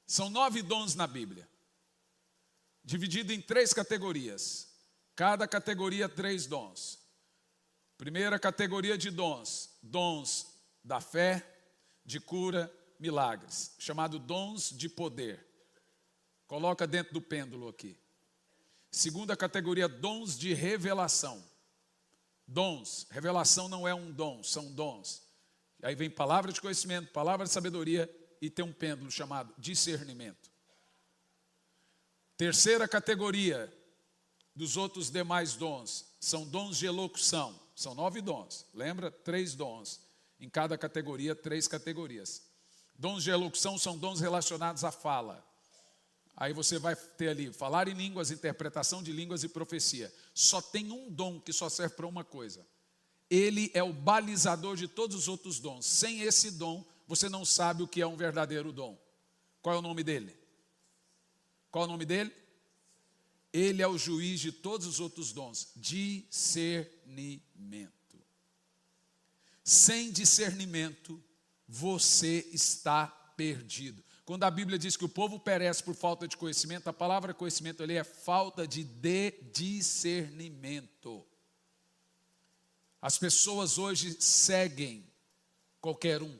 São 9 dons na Bíblia, dividido em 3 categorias. Cada categoria 3 dons. Primeira categoria de dons, dons da fé, de cura, milagres, chamado dons de poder. Coloca dentro do pêndulo aqui. Segunda categoria, dons de revelação. Dons, revelação não é um dom, são dons. Aí vem palavra de conhecimento, palavra de sabedoria e tem um pêndulo chamado discernimento. Terceira categoria dos outros demais dons, são dons de elocução. São 9 dons, lembra? 3 dons. Em cada categoria, 3 categorias. Dons de elocução são dons relacionados à fala. Aí você vai ter ali, falar em línguas, interpretação de línguas e profecia. Só tem um dom que só serve para uma coisa. Ele é o balizador de todos os outros dons. Sem esse dom, você não sabe o que é um verdadeiro dom. Qual é o nome dele? Qual é o nome dele? Ele é o juiz de todos os outros dons. Discernimento. Sem discernimento, você está perdido. Quando a Bíblia diz que o povo perece por falta de conhecimento, a palavra conhecimento ali é falta de discernimento. As pessoas hoje seguem qualquer um.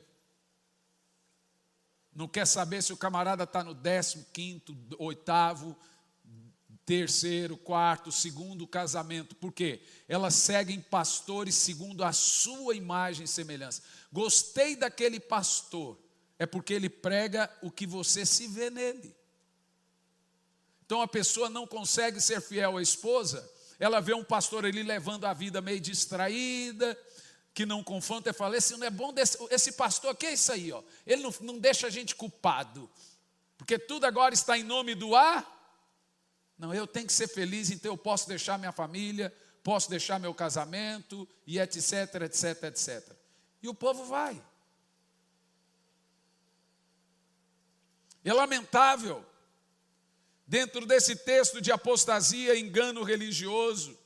Não quer saber se o camarada está no 15º, 8º, 3º, 4º, 2º casamento. Por quê? Elas seguem pastores segundo a sua imagem e semelhança. Gostei daquele pastor. É porque ele prega o que você se vê nele. Então a pessoa não consegue ser fiel à esposa, ela vê um pastor ali levando a vida meio distraída, que não confronta, e fala: esse não é bom, esse pastor, que é isso aí? Ó? Ele não deixa a gente culpado, porque tudo agora está em nome do não, eu tenho que ser feliz, então eu posso deixar minha família, posso deixar meu casamento, e etc, etc, etc. E o povo vai. É lamentável, dentro desse texto de apostasia e engano religioso,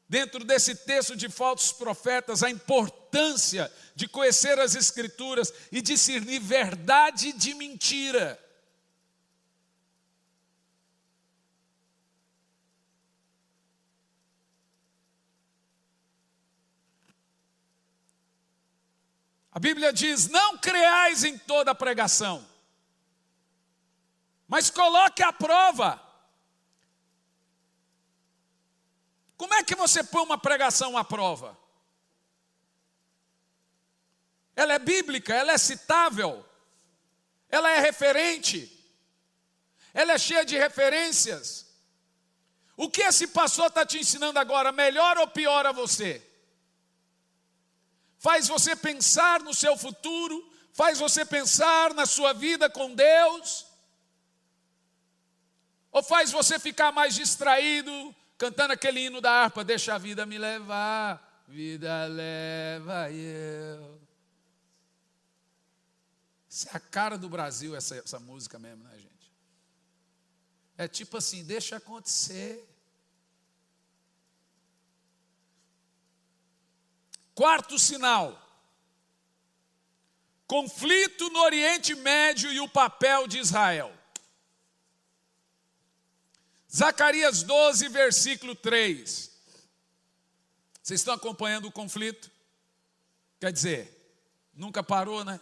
dentro desse texto de falsos profetas, a importância de conhecer as Escrituras e discernir verdade de mentira. A Bíblia diz: não creais em toda pregação, mas coloque à prova. Como é que você põe uma pregação à prova? Ela é bíblica, ela é citável, ela é referente, ela é cheia de referências. O que esse pastor está te ensinando agora, melhor ou pior a você? Faz você pensar no seu futuro, faz você pensar na sua vida com Deus, ou faz você ficar mais distraído, cantando aquele hino da harpa: deixa a vida me levar, vida leva eu. Isso é a cara do Brasil, essa música mesmo, né, gente? É tipo assim: deixa acontecer. Quarto sinal: Conflito no Oriente Médio e o papel de Israel. Zacarias 12, versículo 3. Vocês estão acompanhando o conflito? Quer dizer, nunca parou, né?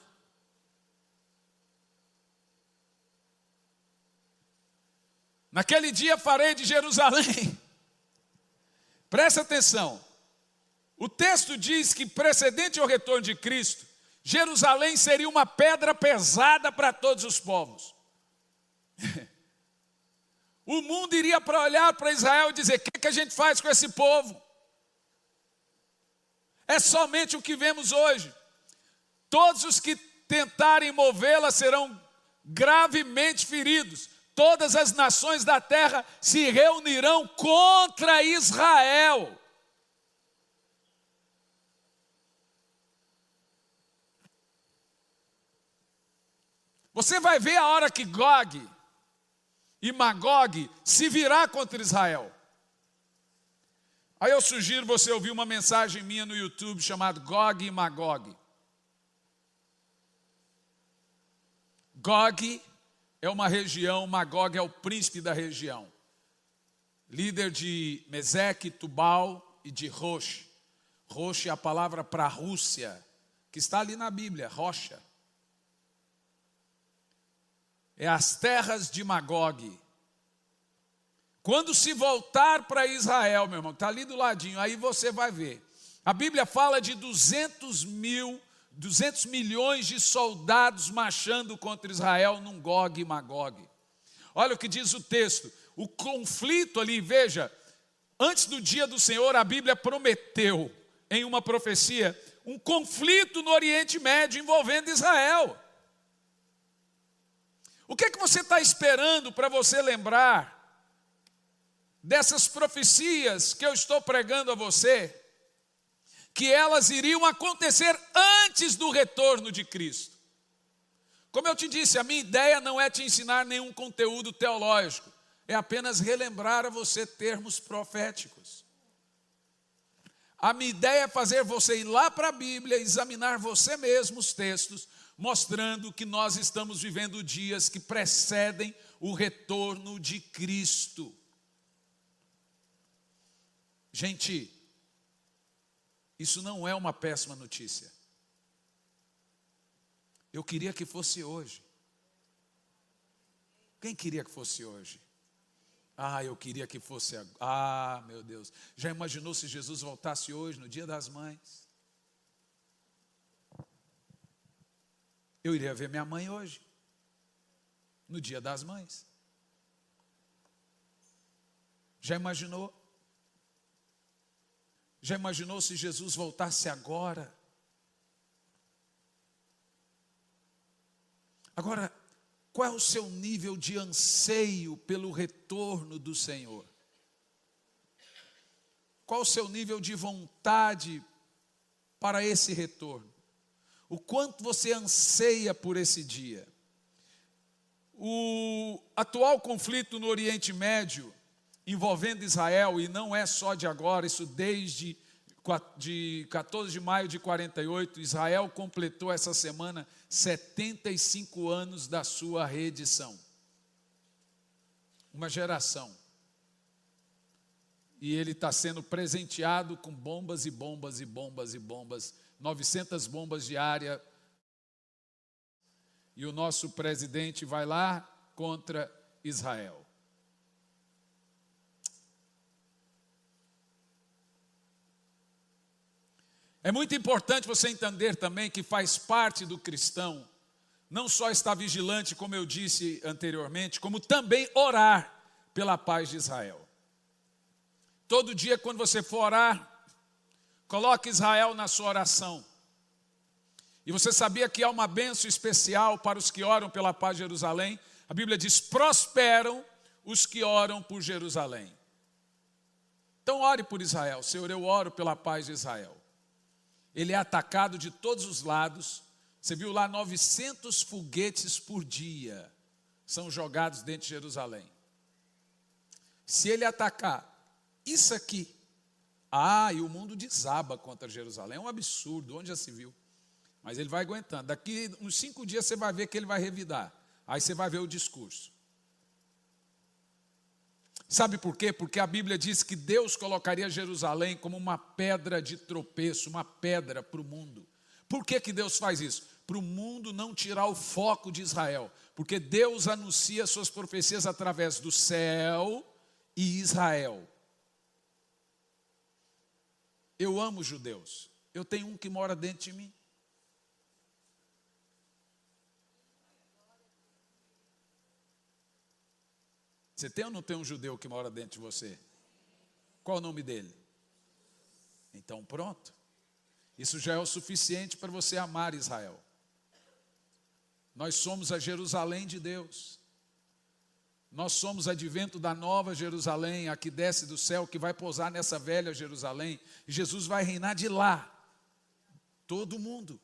Naquele dia farei de Jerusalém. Presta atenção. O texto diz que, precedente ao retorno de Cristo, Jerusalém seria uma pedra pesada para todos os povos. O mundo iria para olhar para Israel e dizer: o que a gente faz com esse povo? É somente o que vemos hoje. Todos os que tentarem movê-la serão gravemente feridos. Todas as nações da terra se reunirão contra Israel. Você vai ver a hora que Gog e Magog se virar contra Israel. Aí eu sugiro você ouvir uma mensagem minha no YouTube chamada Gog e Magog. Gog é uma região, Magog é o príncipe da região. Líder de Meseque, Tubal e de Rosh. Rosh é a palavra para Rússia, que está ali na Bíblia, rocha. É as terras de Magog. Quando se voltar para Israel, meu irmão, está ali do ladinho, aí você vai ver. A Bíblia fala de 200 milhões de soldados marchando contra Israel num Gog e Magog. Olha o que diz o texto. O conflito ali, veja, antes do dia do Senhor, a Bíblia prometeu em uma profecia um conflito no Oriente Médio envolvendo Israel. O que é que você está esperando para você lembrar dessas profecias que eu estou pregando a você? Que elas iriam acontecer antes do retorno de Cristo. Como eu te disse, a minha ideia não é te ensinar nenhum conteúdo teológico, é apenas relembrar a você termos proféticos. A minha ideia é fazer você ir lá para a Bíblia, examinar você mesmo os textos, mostrando que nós estamos vivendo dias que precedem o retorno de Cristo. Gente, isso não é uma péssima notícia. Eu queria que fosse hoje. Quem queria que fosse hoje? Eu queria que fosse agora. Meu Deus. Já imaginou se Jesus voltasse hoje, no Dia das Mães? Eu iria ver minha mãe hoje, no Dia das Mães. Já imaginou? Já imaginou se Jesus voltasse agora? Agora, qual é o seu nível de anseio pelo retorno do Senhor? Qual o seu nível de vontade para esse retorno? O quanto você anseia por esse dia? O atual conflito no Oriente Médio, envolvendo Israel, e não é só de agora, isso desde 14 de maio de 48, Israel completou essa semana 75 anos da sua reedição. Uma geração. E ele está sendo presenteado com bombas e bombas e bombas e bombas, 900 bombas diárias. E o nosso presidente vai lá contra Israel. É muito importante você entender também que faz parte do cristão não só estar vigilante, como eu disse anteriormente, como também orar pela paz de Israel. Todo dia quando você for orar, coloque Israel na sua oração. E você sabia que há uma bênção especial para os que oram pela paz de Jerusalém? A Bíblia diz: prosperam os que oram por Jerusalém. Então ore por Israel. Senhor, eu oro pela paz de Israel. Ele é atacado de todos os lados. Você viu lá 900 foguetes por dia são jogados dentro de Jerusalém. Se ele atacar isso aqui, e o mundo desaba contra Jerusalém. É um absurdo, onde já se viu? Mas ele vai aguentando. Daqui uns 5 dias você vai ver que ele vai revidar. Aí você vai ver o discurso. Sabe por quê? Porque a Bíblia diz que Deus colocaria Jerusalém como uma pedra de tropeço, uma pedra para o mundo. Por que que Deus faz isso? Para o mundo não tirar o foco de Israel. Porque Deus anuncia suas profecias através do céu e Israel. Eu amo os judeus. Eu tenho um que mora dentro de mim. Você tem ou não tem um judeu que mora dentro de você? Qual o nome dele? Então pronto. Isso já é o suficiente para você amar Israel. Nós somos a Jerusalém de Deus. Nós somos advento da nova Jerusalém, a que desce do céu, que vai pousar nessa velha Jerusalém. E Jesus vai reinar de lá. Todo mundo.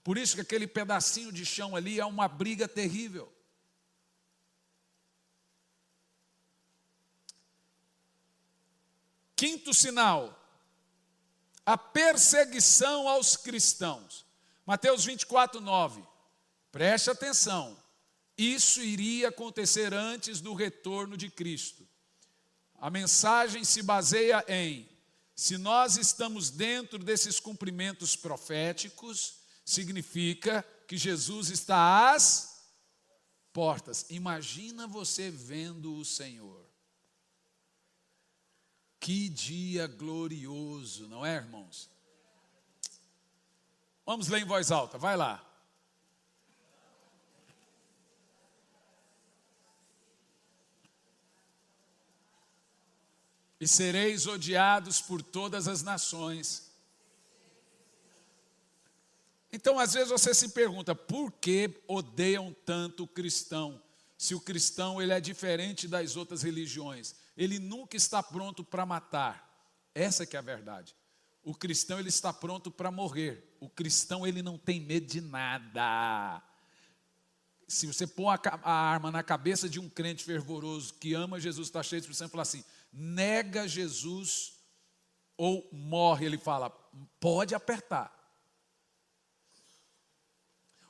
Por isso que aquele pedacinho de chão ali é uma briga terrível. Quinto sinal, a perseguição aos cristãos. Mateus 24, 9. Preste atenção. Isso iria acontecer antes do retorno de Cristo. A mensagem se baseia em: se nós estamos dentro desses cumprimentos proféticos, significa que Jesus está às portas. Imagina você vendo o Senhor. Que dia glorioso, não é, irmãos? Vamos ler em voz alta, vai lá. E sereis odiados por todas as nações. Então, às vezes você se pergunta, por que odeiam tanto o cristão? Se o cristão ele é diferente das outras religiões. Ele nunca está pronto para matar. Essa que é a verdade. O cristão ele está pronto para morrer. O cristão ele não tem medo de nada. Se você pôr a arma na cabeça de um crente fervoroso que ama Jesus, está cheio de Espírito Santo, fala assim: nega Jesus ou morre. Ele fala: pode apertar.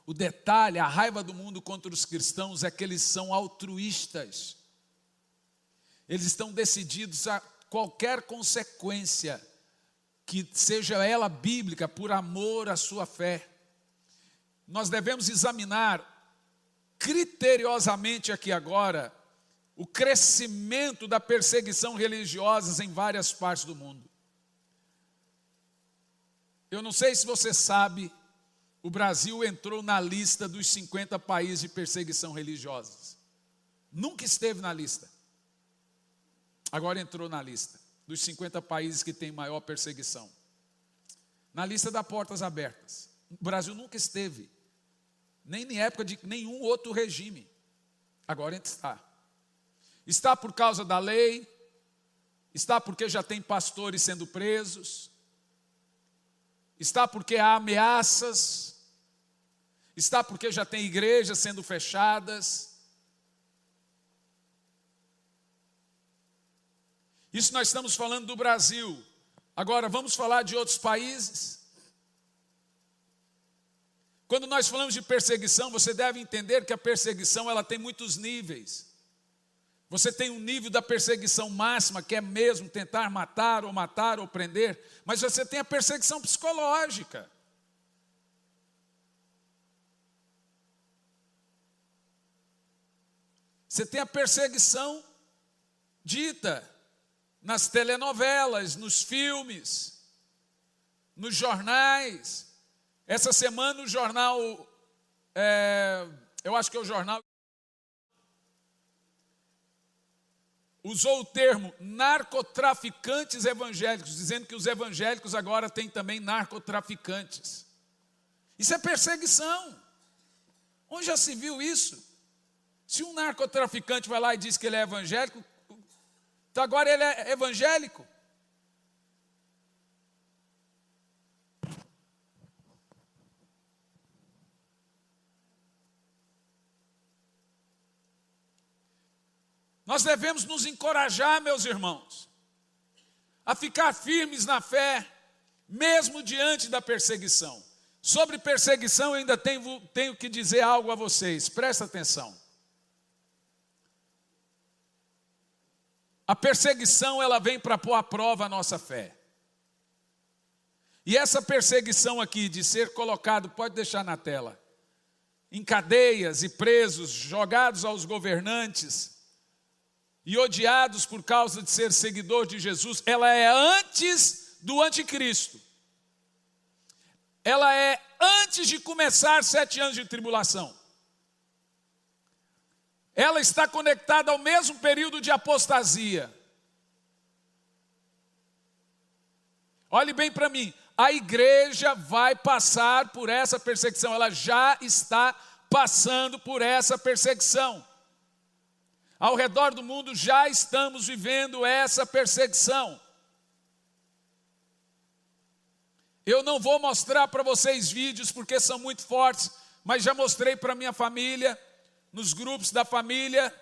O detalhe, a raiva do mundo contra os cristãos é que eles são altruístas. Eles estão decididos a qualquer consequência, que seja ela bíblica, por amor à sua fé. Nós devemos examinar criteriosamente aqui agora o crescimento da perseguição religiosa em várias partes do mundo. Eu não sei se você sabe, o Brasil entrou na lista dos 50 países de perseguição religiosa. Nunca esteve na lista. Agora entrou na lista dos 50 países que tem maior perseguição. Na lista das portas abertas. O Brasil nunca esteve. Nem em época de nenhum outro regime. Agora está. Está por causa da lei. Está porque já tem pastores sendo presos. Está porque há ameaças. Está porque já tem igrejas sendo fechadas. Isso nós estamos falando do Brasil. Agora vamos falar de outros países. Quando nós falamos de perseguição, você deve entender que a perseguição ela tem muitos níveis. Você tem um nível da perseguição máxima, que é mesmo tentar matar ou prender, mas você tem a perseguição psicológica. Você tem a perseguição dita nas telenovelas, nos filmes, nos jornais. Essa semana o jornal, eu acho que é o jornal, usou o termo narcotraficantes evangélicos, dizendo que os evangélicos agora têm também narcotraficantes. Isso é perseguição. Onde já se viu isso? Se um narcotraficante vai lá e diz que ele é evangélico, então agora ele é evangélico. Nós devemos nos encorajar, meus irmãos, a ficar firmes na fé, mesmo diante da perseguição. Sobre perseguição, eu ainda tenho que dizer algo a vocês, presta atenção. A perseguição, ela vem para pôr à prova a nossa fé. E essa perseguição aqui, de ser colocado, pode deixar na tela, em cadeias e presos, jogados aos governantes e odiados por causa de ser seguidor de Jesus, ela é antes do anticristo. Ela é antes de começar 7 anos de tribulação. Ela está conectada ao mesmo período de apostasia. Olhe bem para mim, a igreja vai passar por essa perseguição, ela já está passando por essa perseguição. Ao redor do mundo já estamos vivendo essa perseguição. Eu não vou mostrar para vocês vídeos porque são muito fortes, mas já mostrei para minha família, nos grupos da família.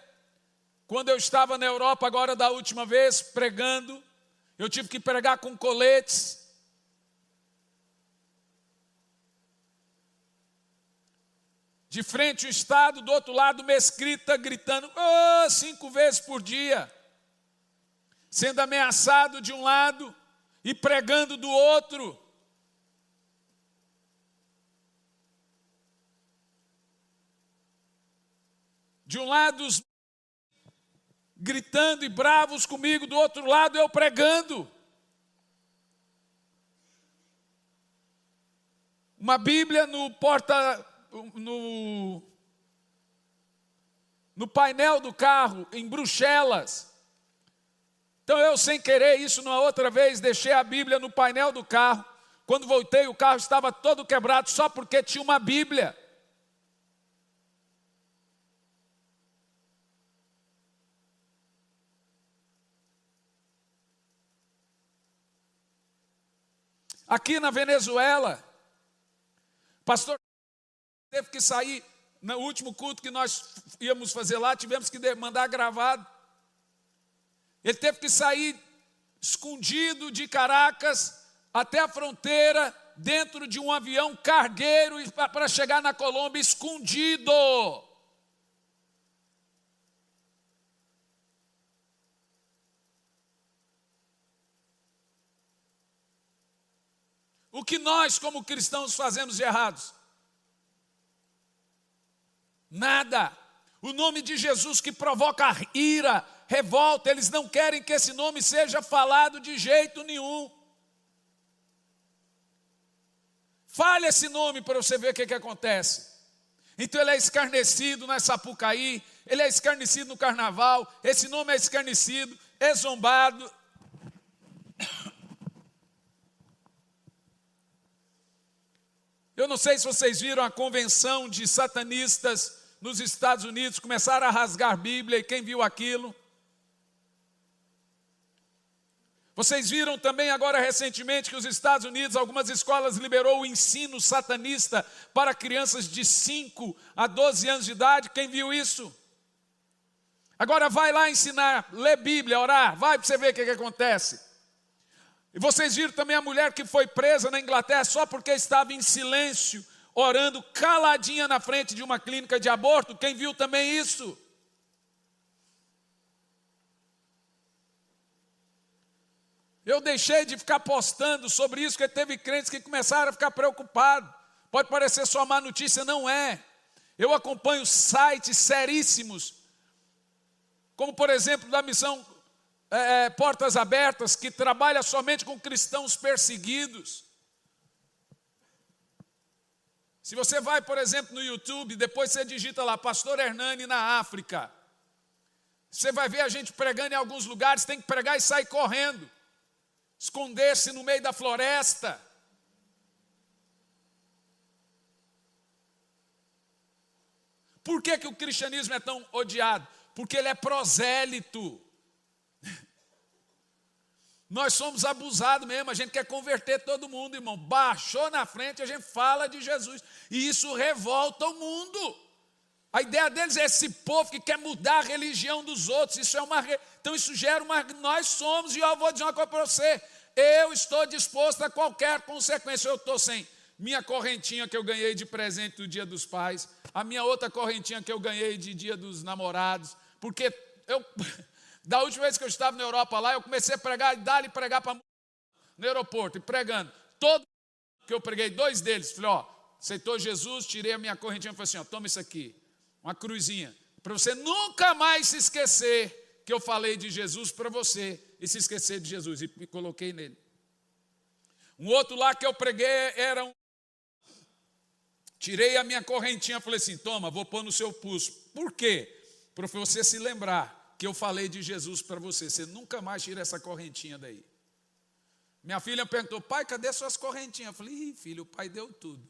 Quando eu estava na Europa, agora da última vez, pregando, eu tive que pregar com coletes. De frente o Estado, do outro lado uma escrita gritando 5 vezes por dia. Sendo ameaçado de um lado e pregando do outro. De um lado os gritando e bravos comigo, do outro lado eu pregando. Uma Bíblia no painel do carro, em Bruxelas. Então eu, sem querer, isso numa outra vez, deixei a Bíblia no painel do carro. Quando voltei, o carro estava todo quebrado, só porque tinha uma Bíblia. Aqui na Venezuela, pastor teve que sair, no último culto que nós íamos fazer lá, tivemos que mandar gravado. Ele teve que sair escondido de Caracas até a fronteira, dentro de um avião cargueiro, para chegar na Colômbia escondido. O que nós, como cristãos, fazemos de errados? Nada. O nome de Jesus que provoca ira, revolta, eles não querem que esse nome seja falado de jeito nenhum. Fale esse nome para você ver o que acontece. Então ele é escarnecido na Sapucaí, ele é escarnecido no carnaval, esse nome é escarnecido, é zombado. Eu não sei se vocês viram a convenção de satanistas nos Estados Unidos, começaram a rasgar a Bíblia, e quem viu aquilo? Vocês viram também agora recentemente que os Estados Unidos, algumas escolas liberou o ensino satanista para crianças de 5 a 12 anos de idade, quem viu isso? Agora vai lá ensinar, ler Bíblia, orar, vai para você ver o que acontece. E vocês viram também a mulher que foi presa na Inglaterra só porque estava em silêncio, orando caladinha na frente de uma clínica de aborto. Quem viu também isso? Eu deixei de ficar postando sobre isso, porque teve crentes que começaram a ficar preocupados. Pode parecer só má notícia, não é. Eu acompanho sites seríssimos, como por exemplo da missão Portas Abertas, que trabalha somente com cristãos perseguidos. Se você vai, por exemplo, no YouTube, depois você digita lá, Pastor Hernani na África. Você vai ver a gente pregando em alguns lugares, tem que pregar e sair correndo. Esconder-se no meio da floresta. Por que o cristianismo é tão odiado? Porque ele é prosélito. Nós somos abusados mesmo, a gente quer converter todo mundo, irmão. Baixou na frente, a gente fala de Jesus. E isso revolta o mundo. A ideia deles é esse povo que quer mudar a religião dos outros. Então isso gera uma... Nós somos, e eu vou dizer uma coisa para você, eu estou disposto a qualquer consequência. Eu estou sem minha correntinha que eu ganhei de presente do Dia dos Pais, a minha outra correntinha que eu ganhei de Dia dos Namorados, porque da última vez que eu estava na Europa lá, eu comecei a pregar, dar e pregar para no aeroporto, e pregando. Todo que eu preguei, 2 deles, falei, ó, aceitou Jesus, tirei a minha correntinha e falei assim, ó, toma isso aqui, uma cruzinha, para você nunca mais se esquecer que eu falei de Jesus para você, e se esquecer de Jesus, e coloquei nele. Um outro lá que eu preguei era tirei a minha correntinha, falei assim, toma, vou pôr no seu pulso. Por quê? Para você se lembrar que eu falei de Jesus para você. Você nunca mais tira essa correntinha daí. Minha filha perguntou, pai, cadê suas correntinhas? Eu falei, filho, o pai deu tudo.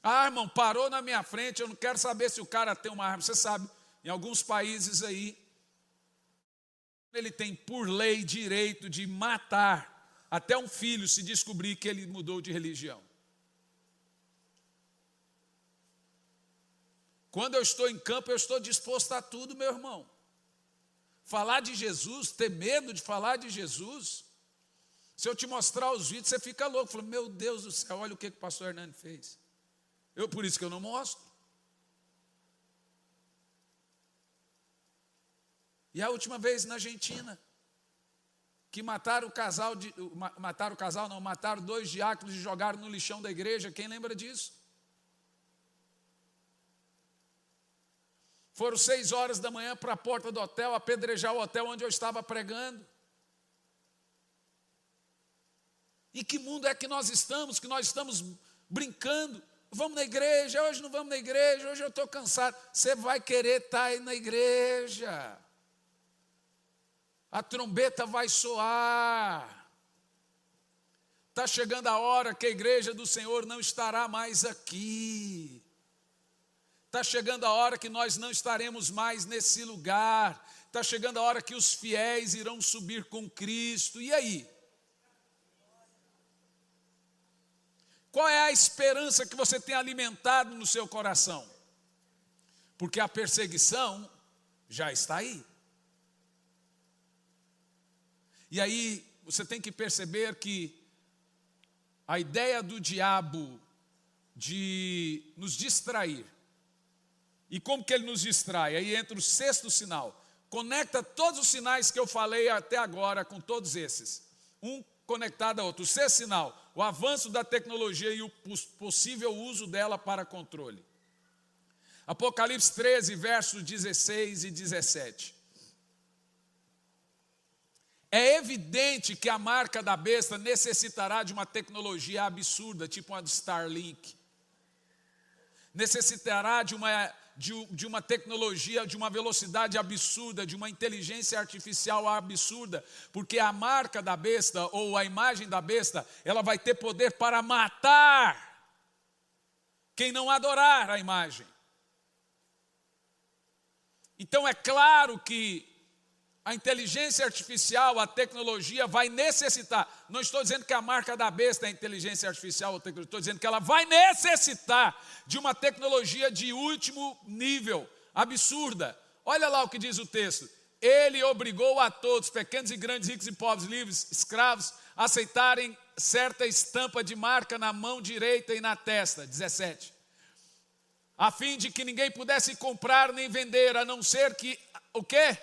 Ah, irmão, parou na minha frente, eu não quero saber se o cara tem uma arma. Você sabe, em alguns países aí, ele tem por lei direito de matar até um filho se descobrir que ele mudou de religião. Quando eu estou em campo, eu estou disposto a tudo, meu irmão. Falar de Jesus, ter medo de falar de Jesus. Se eu te mostrar os vídeos, você fica louco. Fala, meu Deus do céu, olha o que o pastor Hernani fez. Por isso que eu não mostro. E a última vez na Argentina, que mataram 2 diáconos e jogaram no lixão da igreja, quem lembra disso? Foram 6 horas da manhã para a porta do hotel, apedrejar o hotel onde eu estava pregando. Em que mundo é que nós estamos brincando? Vamos na igreja, hoje não vamos na igreja, hoje eu estou cansado. Você vai querer estar aí na igreja. A trombeta vai soar. Está chegando a hora que a igreja do Senhor não estará mais aqui. Está chegando a hora que nós não estaremos mais nesse lugar. Está chegando a hora que os fiéis irão subir com Cristo. E aí? Qual é a esperança que você tem alimentado no seu coração? Porque a perseguição já está aí. E aí você tem que perceber que a ideia do diabo de nos distrair, e como que ele nos distrai? Aí entra o 6º sinal. Conecta todos os sinais que eu falei até agora com todos esses. Um conectado a outro. O 6º sinal, o avanço da tecnologia e o possível uso dela para controle. Apocalipse 13, versos 16 e 17. É evidente que a marca da besta necessitará de uma tecnologia absurda, tipo uma do Starlink. Necessitará de uma tecnologia, de uma velocidade absurda, de uma inteligência artificial absurda, porque a marca da besta, ou a imagem da besta, ela vai ter poder para matar quem não adorar a imagem. Então é claro que a inteligência artificial, a tecnologia vai necessitar, não estou dizendo que a marca da besta é a inteligência artificial, estou dizendo que ela vai necessitar de uma tecnologia de último nível, absurda. Olha lá o que diz o texto. Ele obrigou a todos, pequenos e grandes, ricos e pobres, livres, escravos, a aceitarem certa estampa de marca na mão direita e na testa, 17. A fim de que ninguém pudesse comprar nem vender, a não ser que, o quê?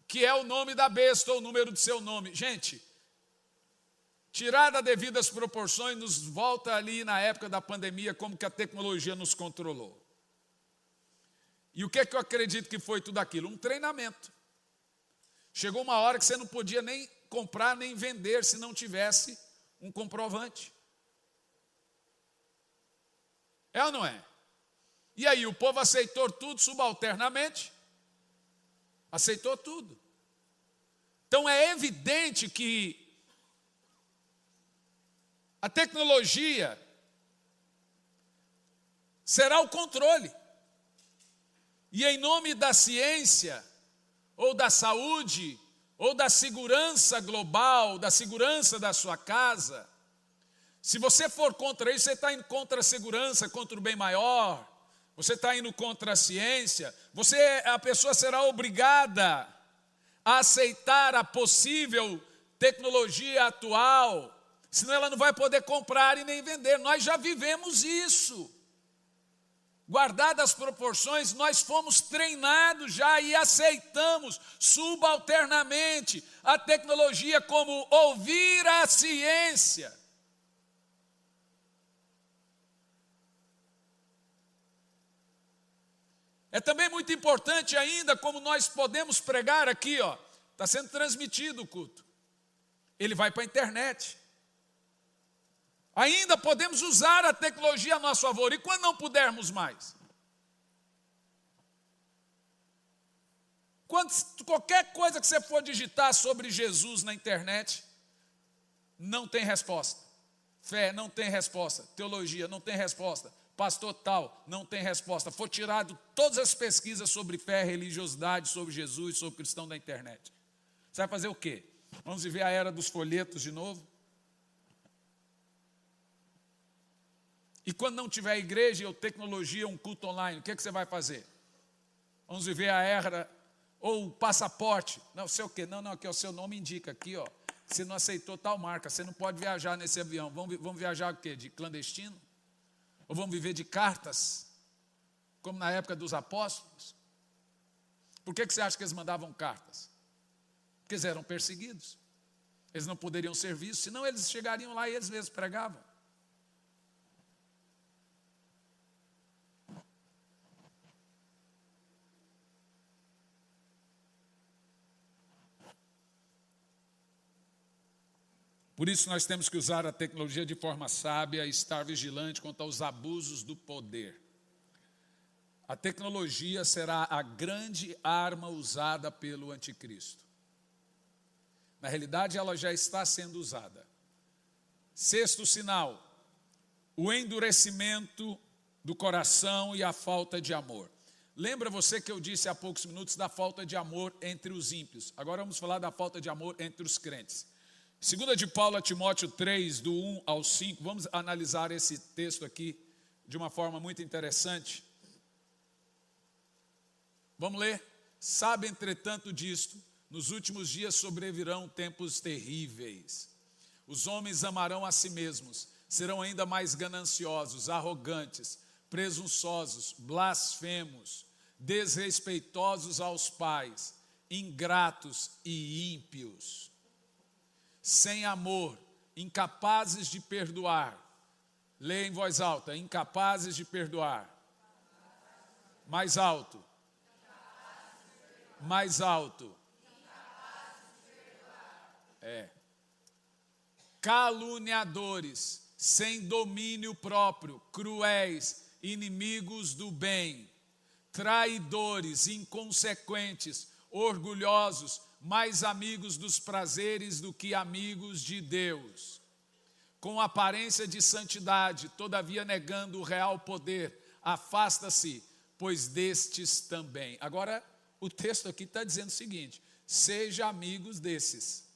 Que é o nome da besta ou o número do seu nome. Gente, tirada devidas proporções, nos volta ali na época da pandemia, como que a tecnologia nos controlou. E o que é que eu acredito que foi tudo aquilo? Um treinamento. Chegou uma hora que você não podia nem comprar nem vender se não tivesse um comprovante. É ou não é? E aí, o povo aceitou tudo subalternamente? Aceitou tudo. Então é evidente que a tecnologia será o controle. E em nome da ciência, ou da saúde, ou da segurança global, da segurança da sua casa, se você for contra isso, você está indo contra a segurança, contra o bem maior, você está indo contra a ciência, a pessoa será obrigada a aceitar a possível tecnologia atual, senão ela não vai poder comprar e nem vender. Nós já vivemos isso. Guardadas as proporções, nós fomos treinados já e aceitamos subalternamente a tecnologia como ouvir a ciência. É também muito importante ainda como nós podemos pregar aqui, ó. Está sendo transmitido o culto. Ele vai para a internet. Ainda podemos usar a tecnologia a nosso favor. E quando não pudermos mais? Qualquer coisa que você for digitar sobre Jesus na internet, não tem resposta. Fé, não tem resposta. Teologia, não tem resposta. Pastor tal, não tem resposta. Foi tirado todas as pesquisas sobre fé, religiosidade, sobre Jesus, sobre cristão da internet. Você vai fazer o quê? Vamos viver a era dos folhetos de novo? E quando não tiver igreja ou tecnologia, um culto online, o que você vai fazer? Vamos viver a era, ou passaporte. Não, sei o quê? Não, aqui é o seu nome indica, aqui ó. Você não aceitou tal marca, você não pode viajar nesse avião. Vamos viajar o quê? De clandestino? Ou vamos viver de cartas, como na época dos apóstolos? Por que você acha que eles mandavam cartas? Porque eles eram perseguidos. Eles não poderiam ser vistos, senão eles chegariam lá e eles mesmos pregavam. Por isso nós temos que usar a tecnologia de forma sábia e estar vigilante quanto aos abusos do poder. A tecnologia será a grande arma usada pelo anticristo. Na realidade, ela já está sendo usada. Sexto sinal, o endurecimento do coração e a falta de amor. Lembra você que eu disse há poucos minutos da falta de amor entre os ímpios. Agora vamos falar da falta de amor entre os crentes. 2 de Paulo a Timóteo 3, do 1 ao 5, vamos analisar esse texto aqui de uma forma muito interessante. Vamos ler? Sabe, entretanto, disto, nos últimos dias sobrevirão tempos terríveis. Os homens amarão a si mesmos, serão ainda mais gananciosos, arrogantes, presunçosos, blasfemos, desrespeitosos aos pais, ingratos e ímpios. Sem amor, incapazes de perdoar. Leia em voz alta, incapazes de perdoar. Mais alto. Mais alto. Caluniadores, sem domínio próprio, cruéis, inimigos do bem, traidores, inconsequentes, orgulhosos, mais amigos dos prazeres do que amigos de Deus, com aparência de santidade, todavia negando o real poder, afasta-se, pois destes também. Agora, o texto aqui está dizendo o seguinte, seja amigos desses.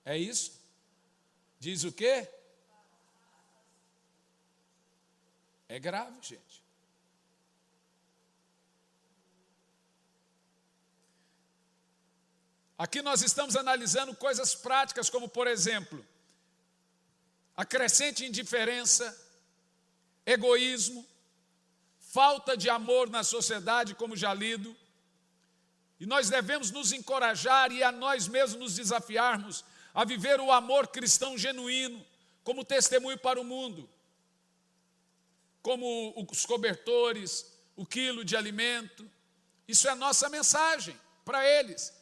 É isso? Diz o quê? É grave, gente. Aqui nós estamos analisando coisas práticas, como por exemplo, a crescente indiferença, egoísmo, falta de amor na sociedade, como já lido, e nós devemos nos encorajar e a nós mesmos nos desafiarmos a viver o amor cristão genuíno, como testemunho para o mundo, como os cobertores, o quilo de alimento, isso é a nossa mensagem para eles.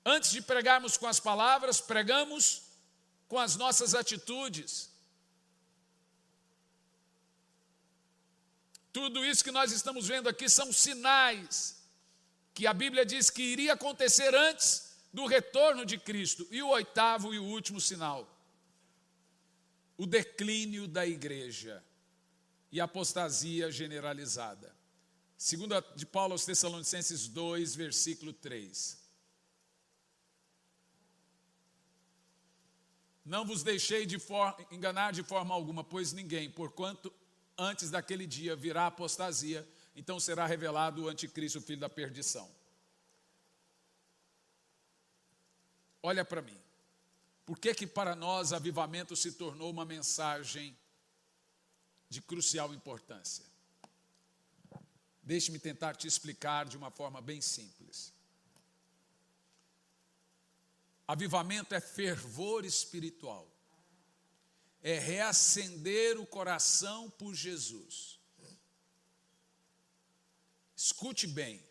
Antes de pregarmos com as palavras, pregamos com as nossas atitudes. Tudo isso que nós estamos vendo aqui são sinais que a Bíblia diz que iria acontecer antes do retorno de Cristo. E o oitavo e o último sinal, o declínio da igreja e a apostasia generalizada. 2 de Paulo aos Tessalonicenses 2, versículo 3. Não vos deixei enganar de forma alguma, pois ninguém, porquanto antes daquele dia virá a apostasia, então será revelado o anticristo, o filho da perdição. Olha para mim. Por que para nós avivamento se tornou uma mensagem de crucial importância? Deixe-me tentar te explicar de uma forma bem simples. Avivamento é fervor espiritual. É reacender o coração por Jesus. Escute bem.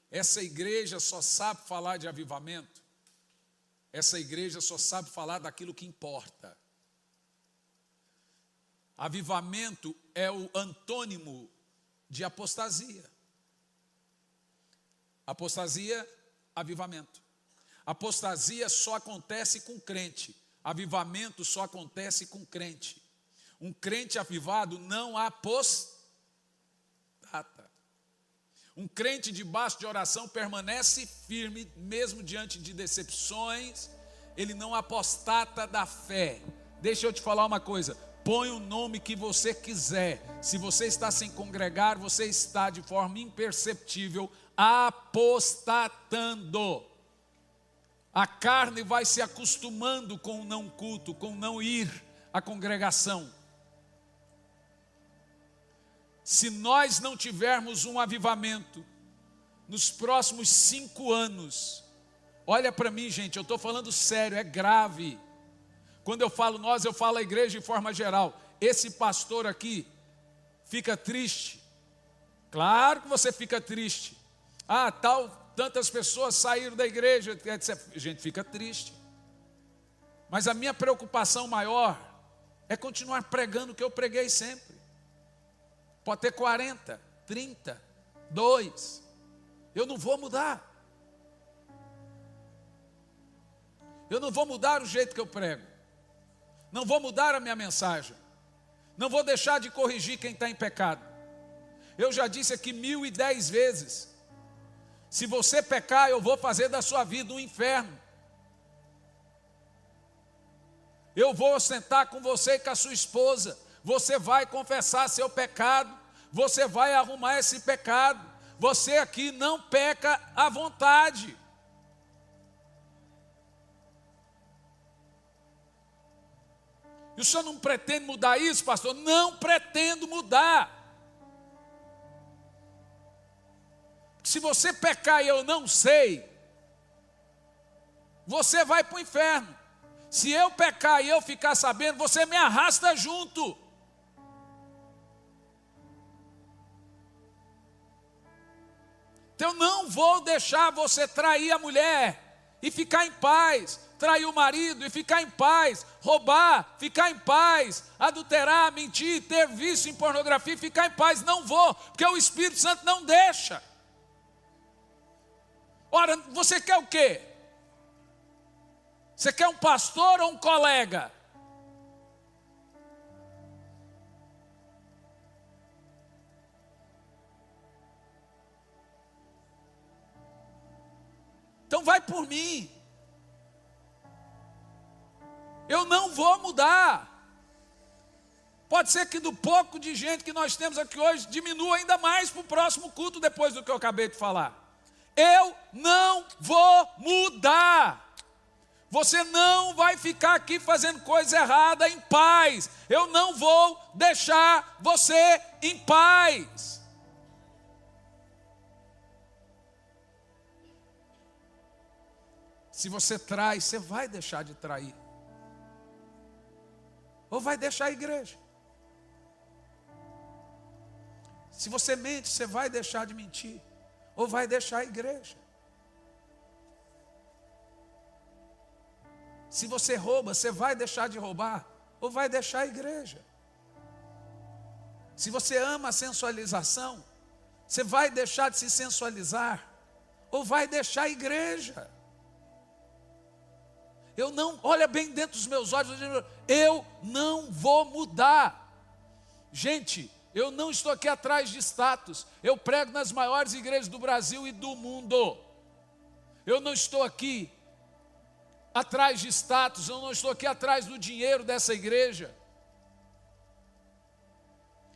Essa igreja só sabe falar de avivamento. Essa igreja só sabe falar daquilo que importa. Avivamento é o antônimo de apostasia. Apostasia, avivamento. Apostasia só acontece com crente. Avivamento só acontece com crente. Um crente avivado não apostata. Um crente debaixo de oração permanece firme, mesmo diante de decepções. Ele não apostata da fé. Deixa eu te falar uma coisa. Põe o nome que você quiser. Se você está sem congregar, você está de forma imperceptível apostatando. A carne vai se acostumando com o não culto, com o não ir à congregação. Se nós não tivermos um avivamento nos próximos 5 anos, olha para mim, gente, eu estou falando sério, é grave. Quando eu falo nós, eu falo a igreja de forma geral. Esse pastor aqui fica triste. Claro que você fica triste. Tantas pessoas saíram da igreja. A gente fica triste. Mas a minha preocupação maior é continuar pregando o que eu preguei sempre. Pode ter 40, 30, 2. Eu não vou mudar. Eu não vou mudar o jeito que eu prego. Não vou mudar a minha mensagem. Não vou deixar de corrigir quem está em pecado. Eu já disse aqui 1010 vezes. Se você pecar, eu vou fazer da sua vida um inferno. Eu vou sentar com você e com a sua esposa. Você vai confessar seu pecado. Você vai arrumar esse pecado. Você aqui não peca à vontade. E o senhor não pretende mudar isso, pastor? Não pretendo mudar. Se você pecar e eu não sei, você vai para o inferno. Se eu pecar e eu ficar sabendo, você me arrasta junto. Então eu não vou deixar você trair a mulher e ficar em paz, trair o marido e ficar em paz, roubar, ficar em paz, adulterar, mentir, ter vício em pornografia e ficar em paz. Não vou, porque o Espírito Santo não deixa. Ora, você quer o quê? Você quer um pastor ou um colega? Então vai por mim. Eu não vou mudar. Pode ser que do pouco de gente que nós temos aqui hoje diminua ainda mais para o próximo culto depois do que eu acabei de falar. Eu não vou mudar. Você não vai ficar aqui fazendo coisa errada em paz. Eu não vou deixar você em paz. Se você trai, você vai deixar de trair. Ou vai deixar a igreja. Se você mente, você vai deixar de mentir. Ou vai deixar a igreja. Se você rouba, você vai deixar de roubar. Ou vai deixar a igreja. Se você ama a sensualização, você vai deixar de se sensualizar. Ou vai deixar a igreja. Eu não, olha bem dentro dos meus olhos, eu não vou mudar. Gente, eu não estou aqui atrás de status. Eu prego nas maiores igrejas do Brasil e do mundo. Eu não estou aqui atrás de status, eu não estou aqui atrás do dinheiro dessa igreja.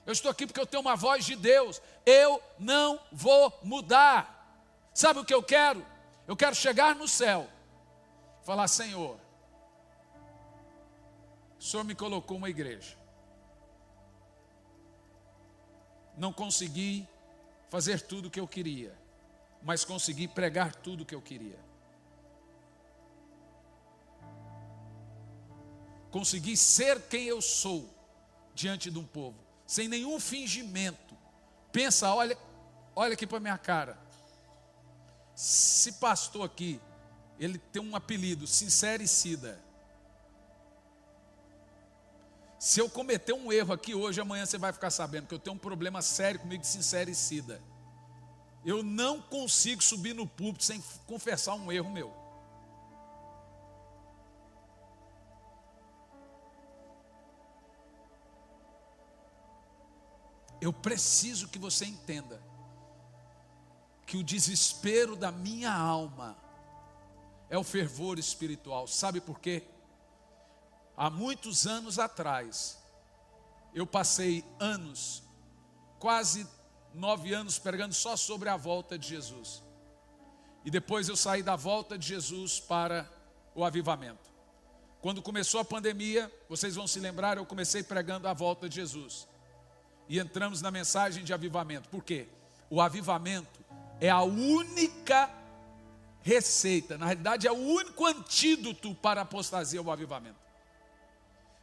Eu estou aqui porque eu tenho uma voz de Deus. Eu não vou mudar. Sabe o que eu quero? Eu quero chegar no céu. Falar, Senhor, o Senhor me colocou uma igreja. Não consegui fazer tudo o que eu queria, mas consegui pregar tudo o que eu queria. Consegui ser quem eu sou diante de um povo, sem nenhum fingimento. Pensa, olha aqui para a minha cara. Esse pastor aqui, ele tem um apelido, sincericida. Se eu cometer um erro aqui hoje, amanhã você vai ficar sabendo que eu tenho um problema sério comigo de sincericida. Eu não consigo subir no púlpito sem confessar um erro meu. Eu preciso que você entenda que o desespero da minha alma é o fervor espiritual. Sabe por quê? Há muitos anos atrás, eu passei anos, quase 9 anos, pregando só sobre a volta de Jesus. E depois eu saí da volta de Jesus para o avivamento. Quando começou a pandemia, vocês vão se lembrar, eu comecei pregando a volta de Jesus. E entramos na mensagem de avivamento. Por quê? O avivamento é a única receita, na realidade é o único antídoto para a apostasia, o avivamento.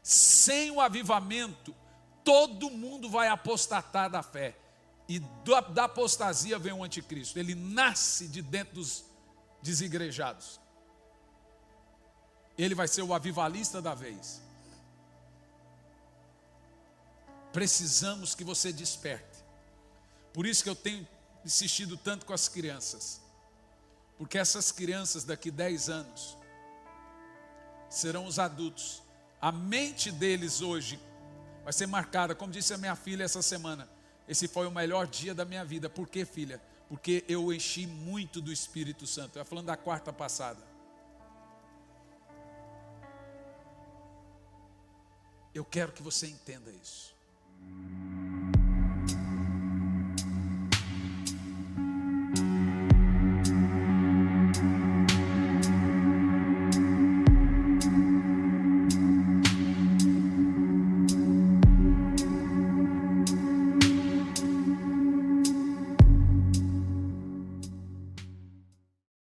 Sem o avivamento, todo mundo vai apostatar da fé. E da apostasia vem o anticristo. Ele nasce de dentro dos desigrejados. Ele vai ser o avivalista da vez. Precisamos que você desperte. Por isso que eu tenho insistido tanto com as crianças. Porque essas crianças daqui 10 anos serão os adultos. A mente deles hoje vai ser marcada, como disse a minha filha essa semana. Esse foi o melhor dia da minha vida. Por quê, filha? Porque eu enchi muito do Espírito Santo. Eu falando da quarta passada. Eu quero que você entenda isso.